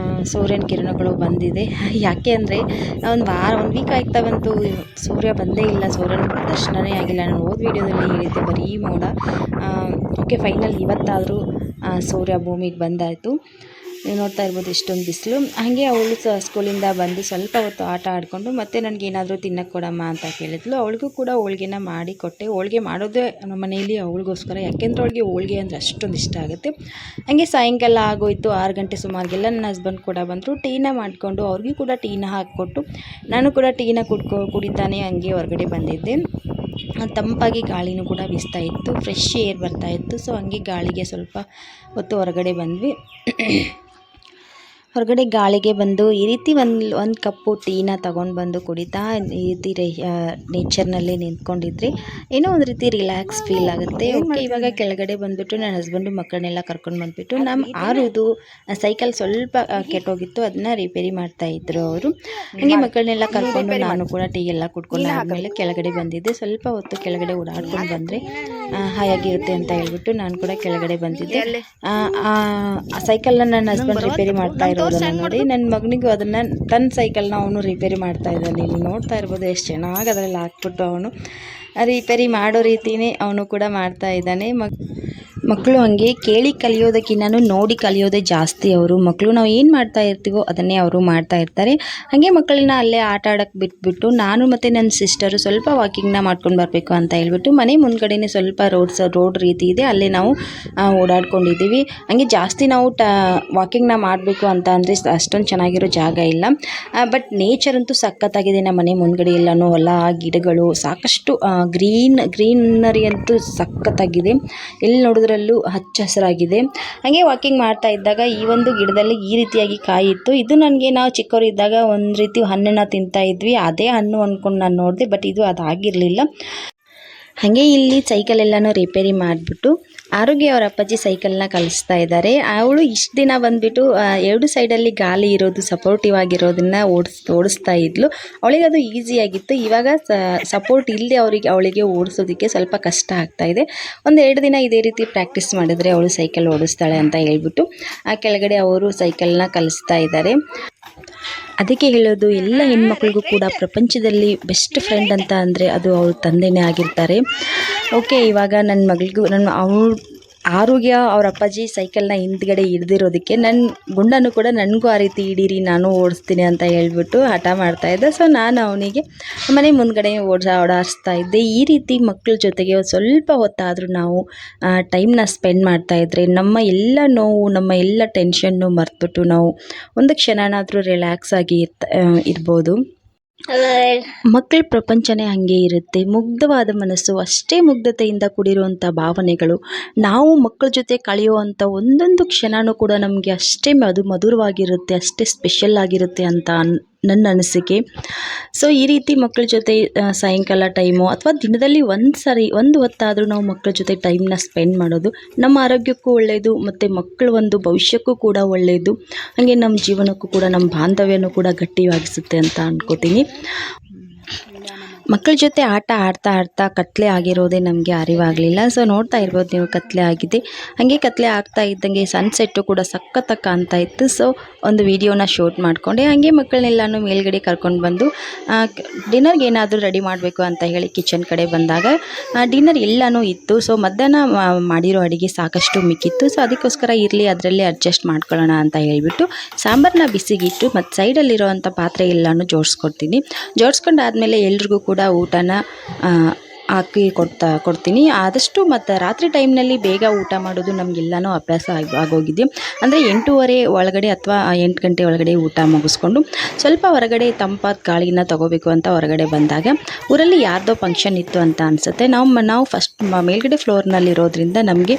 ಸೂರ್ಯನ ಕಿರಣಗಳು ಬಂದಿದೆ. ಯಾಕೆ ಅಂದರೆ ಒಂದು ವೀಕ್ ಆಗ್ತಾ ಬಂತು, ಸೂರ್ಯ ಬಂದೇ ಇಲ್ಲ, ಸೂರ್ಯನ ದರ್ಶನವೇ ಆಗಿಲ್ಲ. ನಾನು ಹೋದ ವೀಡಿಯೋದಲ್ಲಿ ಹೇಳಿದ್ದೆ ಬರೀ ಮೋಡ. ಓಕೆ, ಫೈನಲ್ ಇವತ್ತಾದರೂ ಸೂರ್ಯ ಭೂಮಿಗೆ ಬಂದಾಯಿತು. ನೀವು ನೋಡ್ತಾ ಇರ್ಬೋದು ಎಷ್ಟೊಂದು ಬಿಸಿಲು. ಹಾಗೆ ಅವಳು ಸ್ಕೂಲಿಂದ ಬಂದು ಸ್ವಲ್ಪ ಹೊತ್ತು ಆಟ ಆಡಿಕೊಂಡು ಮತ್ತೆ ನನಗೇನಾದರೂ ತಿನ್ನಕ್ಕೆ ಕೊಡಮ್ಮ ಅಂತ ಕೇಳಿದ್ಲು. ಅವಳಿಗೂ ಕೂಡ ಹೋಳಿಗೆನ ಮಾಡಿ ಕೊಟ್ಟೆ. ಹೋಳಿಗೆ ಮಾಡೋದೇ ನಮ್ಮ ಮನೆಯಲ್ಲಿ ಅವಳಿಗೋಸ್ಕರ, ಯಾಕೆಂದರೆ ಅವಳಿಗೆ ಹೋಳಿಗೆ ಅಂದರೆ ಅಷ್ಟೊಂದು ಇಷ್ಟ ಆಗುತ್ತೆ. ಹಾಗೆ ಸಾಯಂಕಾಲ ಆಗೋಯಿತು, 6 ಗಂಟೆ ಸುಮಾರಿಗೆಲ್ಲ ನನ್ನ ಹಸ್ಬೆಂಡ್ ಕೂಡ ಬಂದರು. ಟೀನ ಮಾಡಿಕೊಂಡು ಅವ್ರಿಗೂ ಕೂಡ ಟೀನ ಹಾಕಿಕೊಟ್ಟು ನಾನು ಕೂಡ ಟೀನ ಕುಡಿತಾನೆ ಹಂಗೆ ಹೊರಗಡೆ ಬಂದಿದ್ದೆ. ತಂಪಾಗಿ ಗಾಳಿನೂ ಕೂಡ ಬೀಸ್ತಾ ಇತ್ತು, ಫ್ರೆಶ್ ಏರ್ ಬರ್ತಾಯಿತ್ತು. ಸೊ ಹಂಗೆ ಗಾಳಿಗೆ ಸ್ವಲ್ಪ ಹೊತ್ತು ಹೊರಗಡೆ ಬಂದ್ವಿ. ಹೊರಗಡೆ ಗಾಳಿಗೆ ಬಂದು ಈ ರೀತಿ ಒಂದು ಕಪ್ಪು ಟೀನ ತೊಗೊಂಡು ಬಂದು ಕುಡಿತಾ ಈ ರೀತಿ ನೇಚರ್ನಲ್ಲಿ ನಿಂತ್ಕೊಂಡಿದ್ರೆ ಏನೋ ಒಂದು ರೀತಿ ರಿಲ್ಯಾಕ್ಸ್ ಫೀಲ್ ಆಗುತ್ತೆ. ಓಕೆ, ಇವಾಗ ಕೆಳಗಡೆ ಬಂದುಬಿಟ್ಟು ನನ್ನ ಹಸ್ಬೆಂಡು ಮಕ್ಕಳನ್ನೆಲ್ಲ ಕರ್ಕೊಂಡು ಬಂದುಬಿಟ್ಟು ಆರುದು ಸೈಕಲ್ ಸ್ವಲ್ಪ ಕೆಟ್ಟೋಗಿತ್ತು, ಅದನ್ನು ರಿಪೇರಿ ಮಾಡ್ತಾಯಿದ್ರು ಅವರು. ಹಾಗೆ ಮಕ್ಕಳನ್ನೆಲ್ಲ ಕರ್ಕೊಂಡು ನಾನು ಕೂಡ ಟೀ ಎಲ್ಲ ಕುಡ್ಕೊಂಡು ಆದಮೇಲೆ ಕೆಳಗಡೆ ಬಂದಿದ್ದೆ. ಸ್ವಲ್ಪ ಹೊತ್ತು ಕೆಳಗಡೆ ಓಡಾಡ್ಕೊಂಡು ಬಂದರೆ ಹಾಯಾಗಿರುತ್ತೆ ಅಂತ ಹೇಳ್ಬಿಟ್ಟು ನಾನು ಕೂಡ ಕೆಳಗಡೆ ಬಂದಿದ್ದೆ. ಆ ಸೈಕಲ್ನ ನನ್ನ ಹಸ್ಬೆಂಡ್ ರಿಪೇರಿ ಮಾಡ್ತಾ ಇರೋದನ್ನು ನೋಡಿ ನನ್ನ ಮಗನಿಗೂ ಅದನ್ನು ತನ್ನ ಸೈಕಲ್ನ ಅವನು ರಿಪೇರಿ ಮಾಡ್ತಾ ಇದ್ದಾನೆ. ಇಲ್ಲಿ ನೋಡ್ತಾ ಇರ್ಬೋದು ಎಷ್ಟು ಚೆನ್ನಾಗಿ ಅದರಲ್ಲಿ ಹಾಕ್ಬಿಟ್ಟು ಅವನು ರಿಪೇರಿ ಮಾಡೋ ರೀತಿಯೇ ಅವನು ಕೂಡ ಮಾಡ್ತಾ ಇದ್ದಾನೆ. ಮಕ್ಕಳು ಹಂಗೆ ಕೇಳಿ ಕಲಿಯೋದಕ್ಕಿಂತ ನೋಡಿ ಕಲಿಯೋದೇ ಜಾಸ್ತಿ. ಅವರು ಮಕ್ಕಳು ನಾವು ಏನು ಮಾಡ್ತಾ ಇರ್ತೀವೋ ಅದನ್ನೇ ಅವರು ಮಾಡ್ತಾ ಇರ್ತಾರೆ. ಹಾಗೆ ಮಕ್ಕಳನ್ನ ಅಲ್ಲೇ ಆಟ ಆಡೋಕ್ಕೆ ಬಿಟ್ಬಿಟ್ಟು ನಾನು ಮತ್ತು ನನ್ನ ಸಿಸ್ಟರು ಸ್ವಲ್ಪ ವಾಕಿಂಗ್ನ ಮಾಡ್ಕೊಂಡು ಬರಬೇಕು ಅಂತ ಹೇಳ್ಬಿಟ್ಟು ಮನೆ ಮುಂದ್ಗಡೆನೇ ಸ್ವಲ್ಪ ರೋಡ್ ರೀತಿ ಇದೆ, ಅಲ್ಲೇ ನಾವು ಓಡಾಡ್ಕೊಂಡಿದ್ದೀವಿ. ಹಾಗೆ ಜಾಸ್ತಿ ನಾವು ವಾಕಿಂಗ್ನ ಮಾಡಬೇಕು ಅಂತ ಅಂದರೆ ಅಷ್ಟೊಂದು ಚೆನ್ನಾಗಿರೋ ಜಾಗ ಇಲ್ಲ. ಬಟ್ ನೇಚರ್ ಅಂತೂ ಸಖತ್ತಾಗಿದೆ. ನಮ್ಮ ಮನೆ ಮುಂದ್ಗಡೆ ಎಲ್ಲನೂ ಹೊಲ ಗಿಡಗಳು ಸಾಕಷ್ಟು ಗ್ರೀನರಿ ಅಂತೂ ಸಖತ್ತಾಗಿದೆ. ಎಲ್ಲಿ ನೋಡಿದ್ರಲ್ಲೂ ಹಚ್ಚ ಹಸಿರಾಗಿದೆ. ಹಾಗೆ ವಾಕಿಂಗ್ ಮಾಡ್ತಾ ಇದ್ದಾಗ ಈ ಒಂದು ಗಿಡದಲ್ಲಿ ಈ ರೀತಿಯಾಗಿ ಕಾಯಿ ಇತ್ತು. ಇದು ನನಗೆ ನಾವು ಚಿಕ್ಕವರು ಇದ್ದಾಗ ಒಂದು ರೀತಿ ಹಣ್ಣನ್ನು ತಿಂತಾ ಇದ್ವಿ, ಅದೇ ಹಣ್ಣು ಅಂದ್ಕೊಂಡು ನಾನು ನೋಡಿದೆ, ಬಟ್ ಇದು ಅದಾಗಿರಲಿಲ್ಲ. ಹಾಗೆ ಇಲ್ಲಿ ಸೈಕಲ್ ಎಲ್ಲನೂ ರಿಪೇರಿ ಮಾಡಿಬಿಟ್ಟು ಆರೋಗ್ಯ ಅವರ ಅಪ್ಪಾಜಿ ಸೈಕಲ್ನ ಕಲಿಸ್ತಾ ಇದ್ದಾರೆ. ಅವಳು ಇಷ್ಟು ದಿನ ಬಂದುಬಿಟ್ಟು ಎರಡು ಸೈಡಲ್ಲಿ ಗಾಲಿ ಇರೋದು ಸಪೋರ್ಟಿವ್ ಆಗಿರೋದನ್ನು ಓಡಿಸ್ತಾ ಇದ್ಲು. ಅವಳಿಗೆ ಅದು ಈಸಿಯಾಗಿತ್ತು. ಇವಾಗ ಸಪೋರ್ಟ್ ಇಲ್ಲದೆ ಅವಳಿಗೆ ಓಡಿಸೋದಕ್ಕೆ ಸ್ವಲ್ಪ ಕಷ್ಟ ಆಗ್ತಾಯಿದೆ. ಒಂದು 2 ದಿನ ಇದೇ ರೀತಿ ಪ್ರಾಕ್ಟೀಸ್ ಮಾಡಿದ್ರೆ ಅವಳು ಸೈಕಲ್ ಓಡಿಸ್ತಾಳೆ ಅಂತ ಹೇಳ್ಬಿಟ್ಟು ಆ ಕೆಳಗಡೆ ಅವರು ಸೈಕಲ್ನ ಕಲಿಸ್ತಾ ಇದ್ದಾರೆ. ಅದಕ್ಕೆ ಹೇಳೋದು ಎಲ್ಲ ಹೆಣ್ಮಕ್ಳಿಗೂ ಕೂಡ ಪ್ರಪಂಚದಲ್ಲಿ ಬೆಸ್ಟ್ ಫ್ರೆಂಡ್ ಅಂತ ಅಂದರೆ ಅದು ಅವ್ರ ತಂದೆನೇ ಆಗಿರ್ತಾರೆ. ಓಕೆ, ಇವಾಗ ನನ್ನ ಮಗಳಿಗೂ ಆರೋಗ್ಯ ಅವ್ರ ಅಪ್ಪಾಜಿ ಸೈಕಲ್ನ ಹಿಂದ್ಗಡೆ ಹಿಡ್ದಿರೋದಕ್ಕೆ ನನ್ನ ಗುಂಡನು ಕೂಡ ನನಗೂ ಆ ರೀತಿ ಹಿಡೀರಿ ನಾನು ಓಡಿಸ್ತೀನಿ ಅಂತ ಹೇಳ್ಬಿಟ್ಟು ಹಠ ಮಾಡ್ತಾಯಿದ್ದೆ. ಸೊ ನಾನು ಅವನಿಗೆ ಮನೆ ಮುಂದ್ಗಡೆ ಓಡಾಡಿಸ್ತಾ ಇದ್ದೆ. ಈ ರೀತಿ ಮಕ್ಕಳ ಜೊತೆಗೆ ಸ್ವಲ್ಪ ಹೊತ್ತಾದರೂ ನಾವು ಟೈಮ್ನ ಸ್ಪೆಂಡ್ ಮಾಡ್ತಾಯಿದ್ರೆ ನಮ್ಮ ಎಲ್ಲ ನೋವು ನಮ್ಮ ಎಲ್ಲ ಟೆನ್ಷನ್ನು ಮರೆತುಬಿಟ್ಟು ನಾವು ಒಂದು ಕ್ಷಣನಾದರೂ ರಿಲ್ಯಾಕ್ಸ್ ಆಗಿ ಇರ್ಬೋದು. ಮಕ್ಕಳ ಪ್ರಪಂಚನೇ ಹಾಗೆ ಇರುತ್ತೆ. ಮುಗ್ಧವಾದ ಮನಸ್ಸು, ಅಷ್ಟೇ ಮುಗ್ಧತೆಯಿಂದ ಕೂಡಿರುವಂಥ ಭಾವನೆಗಳು. ನಾವು ಮಕ್ಕಳ ಜೊತೆ ಕಳೆಯುವಂಥ ಒಂದೊಂದು ಕ್ಷಣವೂ ಕೂಡ ನಮಗೆ ಅಷ್ಟೇ ಮಧುರವಾಗಿರುತ್ತೆ, ಅಷ್ಟೇ ಸ್ಪೆಷಲ್ ಆಗಿರುತ್ತೆ ಅಂತ ನನ್ನ ಅನಿಸಿಕೆ. ಸೊ ಈ ರೀತಿ ಮಕ್ಕಳ ಜೊತೆ ಸಾಯಂಕಾಲ ಟೈಮು ಅಥವಾ ದಿನದಲ್ಲಿ ಒಂದು ಹೊತ್ತಾದರೂ ನಾವು ಮಕ್ಕಳ ಜೊತೆ ಟೈಮ್ನ ಸ್ಪೆಂಡ್ ಮಾಡೋದು ನಮ್ಮ ಆರೋಗ್ಯಕ್ಕೂ ಒಳ್ಳೆಯದು ಮತ್ತು ಮಕ್ಕಳ ಒಂದು ಭವಿಷ್ಯಕ್ಕೂ ಕೂಡ ಒಳ್ಳೆಯದು. ಹಾಗೆ ನಮ್ಮ ಜೀವನಕ್ಕೂ ಕೂಡ ನಮ್ಮ ಬಾಂಧವ್ಯನೂ ಕೂಡ ಗಟ್ಟಿಯಾಗಿಸುತ್ತೆ ಅಂತ ಅಂದ್ಕೋತೀನಿ. ಮಕ್ಕಳ ಜೊತೆ ಆಟ ಆಡ್ತಾ ಕತ್ಲೆ ಆಗಿರೋದೇ ನಮಗೆ ಅರಿವಾಗಲಿಲ್ಲ. ಸೊ ನೋಡ್ತಾ ಇರ್ಬೋದು ನೀವು, ಕತ್ಲೆ ಆಗಿದೆ. ಹಾಗೆ ಕತ್ಲೆ ಆಗ್ತಾ ಇದ್ದಂಗೆ ಸನ್ಸೆಟ್ಟು ಕೂಡ ಸಖತ್ತಾಗಿ ಕಾಣ್ತಾ ಇತ್ತು. ಸೊ ಒಂದು ವಿಡಿಯೋನ ಶೂಟ್ ಮಾಡಿಕೊಂಡೆ. ಹಾಗೆ ಮಕ್ಕಳನ್ನೆಲ್ಲನೂ ಮೇಲ್ಗಡೆ ಕರ್ಕೊಂಡು ಬಂದು ಡಿನ್ನರ್ಗೆ ಏನಾದರೂ ರೆಡಿ ಮಾಡಬೇಕು ಅಂತ ಹೇಳಿ ಕಿಚನ್ ಕಡೆ ಬಂದಾಗ ಡಿನ್ನರ್ ಎಲ್ಲನೂ ಇತ್ತು. ಸೊ ಮಧ್ಯಾಹ್ನ ಮಾಡಿರೋ ಅಡುಗೆ ಸಾಕಷ್ಟು ಮಿಕ್ಕಿತ್ತು. ಸೊ ಅದಕ್ಕೋಸ್ಕರ ಇರಲಿ ಅದರಲ್ಲೇ ಅಡ್ಜಸ್ಟ್ ಮಾಡ್ಕೊಳ್ಳೋಣ ಅಂತ ಹೇಳಿಬಿಟ್ಟು ಸಾಂಬಾರನ್ನ ಬಿಸಿಗಿಟ್ಟು ಮತ್ತು ಸೈಡಲ್ಲಿರೋವಂಥ ಪಾತ್ರೆ ಎಲ್ಲನೂ ಜೋಡಿಸ್ಕೊಂಡಾದ್ಮೇಲೆ ಎಲ್ರಿಗೂ ಕೂಡ ಊಟನ ಹಾಕಿ ಕೊಡ್ತೀನಿ. ಆದಷ್ಟು ಮತ್ತು ರಾತ್ರಿ ಟೈಮ್ನಲ್ಲಿ ಬೇಗ ಊಟ ಮಾಡೋದು ನಮಗೆಲ್ಲನೂ ಅಭ್ಯಾಸ ಆಗೋಗಿದೆ. ಅಂದರೆ 8:30 ಒಳಗಡೆ ಅಥವಾ 8 ಗಂಟೆ ಒಳಗಡೆ ಊಟ ಮುಗಿಸ್ಕೊಂಡು ಸ್ವಲ್ಪ ಹೊರಗಡೆ ತಂಪಾದ ಗಾಳಿನ ತೊಗೋಬೇಕು ಅಂತ ಹೊರಗಡೆ ಬಂದಾಗ ಊರಲ್ಲಿ ಯಾರ್ದೋ ಫಂಕ್ಷನ್ ಇತ್ತು ಅಂತ ಅನಿಸುತ್ತೆ. ನಾವು ಫಸ್ಟ್ ಮೇಲ್ಗಡೆ ಫ್ಲೋರ್ನಲ್ಲಿರೋದ್ರಿಂದ ನಮಗೆ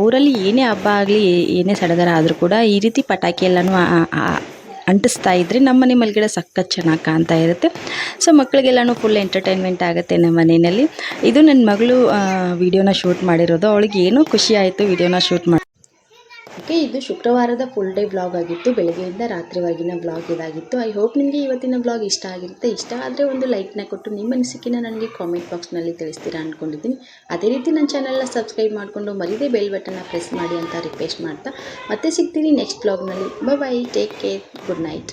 ಊರಲ್ಲಿ ಏನೇ ಹಬ್ಬ ಆಗಲಿ ಏನೇ ಸಡಗರ ಆದರೂ ಕೂಡ ಈ ರೀತಿ ಪಟಾಕಿ ಎಲ್ಲನೂ ಅಂಟಿಸ್ತಾ ಇದ್ದರೆ ನಮ್ಮ ಮನೆ ಮೇಲ್ಗಡೆ ಸಖತ್ ಚೆನ್ನಾಗಿ ಕಾಣ್ತಾ ಇರುತ್ತೆ. ಸೊ ಮಕ್ಕಳಿಗೆಲ್ಲನೂ ಫುಲ್ ಎಂಟರ್ಟೈನ್ಮೆಂಟ್ ಆಗುತ್ತೆ ನಮ್ಮ ಮನೆಯಲ್ಲಿ. ಇದು ನನ್ನ ಮಗಳು ವಿಡಿಯೋನ ಶೂಟ್ ಮಾಡಿರೋದು. ಅವಳಿಗೆ ಏನೋ ಖುಷಿ ಆಯಿತು ವಿಡಿಯೋನ ಶೂಟ್ ಮಾಡಿ. ಓಕೆ, ಇದು ಶುಕ್ರವಾರದ ಫುಲ್ ಡೇ ಬ್ಲಾಗ್ ಆಗಿತ್ತು. ಬೆಳಗ್ಗೆಯಿಂದ ರಾತ್ರಿವರೆಗಿನ ಬ್ಲಾಗ್ ಇದಾಗಿತ್ತು. ಐ ಹೋಪ್ ನಿಮಗೆ ಇವತ್ತಿನ ಬ್ಲಾಗ್ ಇಷ್ಟ ಆಗಿರುತ್ತೆ. ಇಷ್ಟ ಆದರೆ ಒಂದು ಲೈಕ್ನ ಕೊಟ್ಟು ನಿಮ್ಮ ಅನಿಸಿಕೆನ ನನಗೆ ಕಾಮೆಂಟ್ ಬಾಕ್ಸ್ನಲ್ಲಿ ತಿಳಿಸ್ತೀರಾ ಅಂದ್ಕೊಂಡಿದ್ದೀನಿ. ಅದೇ ರೀತಿ ನನ್ನ ಚಾನಲ್ನ ಸಬ್ಸ್ಕ್ರೈಬ್ ಮಾಡಿಕೊಂಡು ಮರೀದೇ ಬೆಲ್ ಬಟನ್ನ ಪ್ರೆಸ್ ಮಾಡಿ ಅಂತ ರಿಕ್ವೆಸ್ಟ್ ಮಾಡ್ತಾ ಮತ್ತೆ ಸಿಗ್ತೀನಿ ನೆಕ್ಸ್ಟ್ ಬ್ಲಾಗ್ನಲ್ಲಿ. Bye, take care, good night.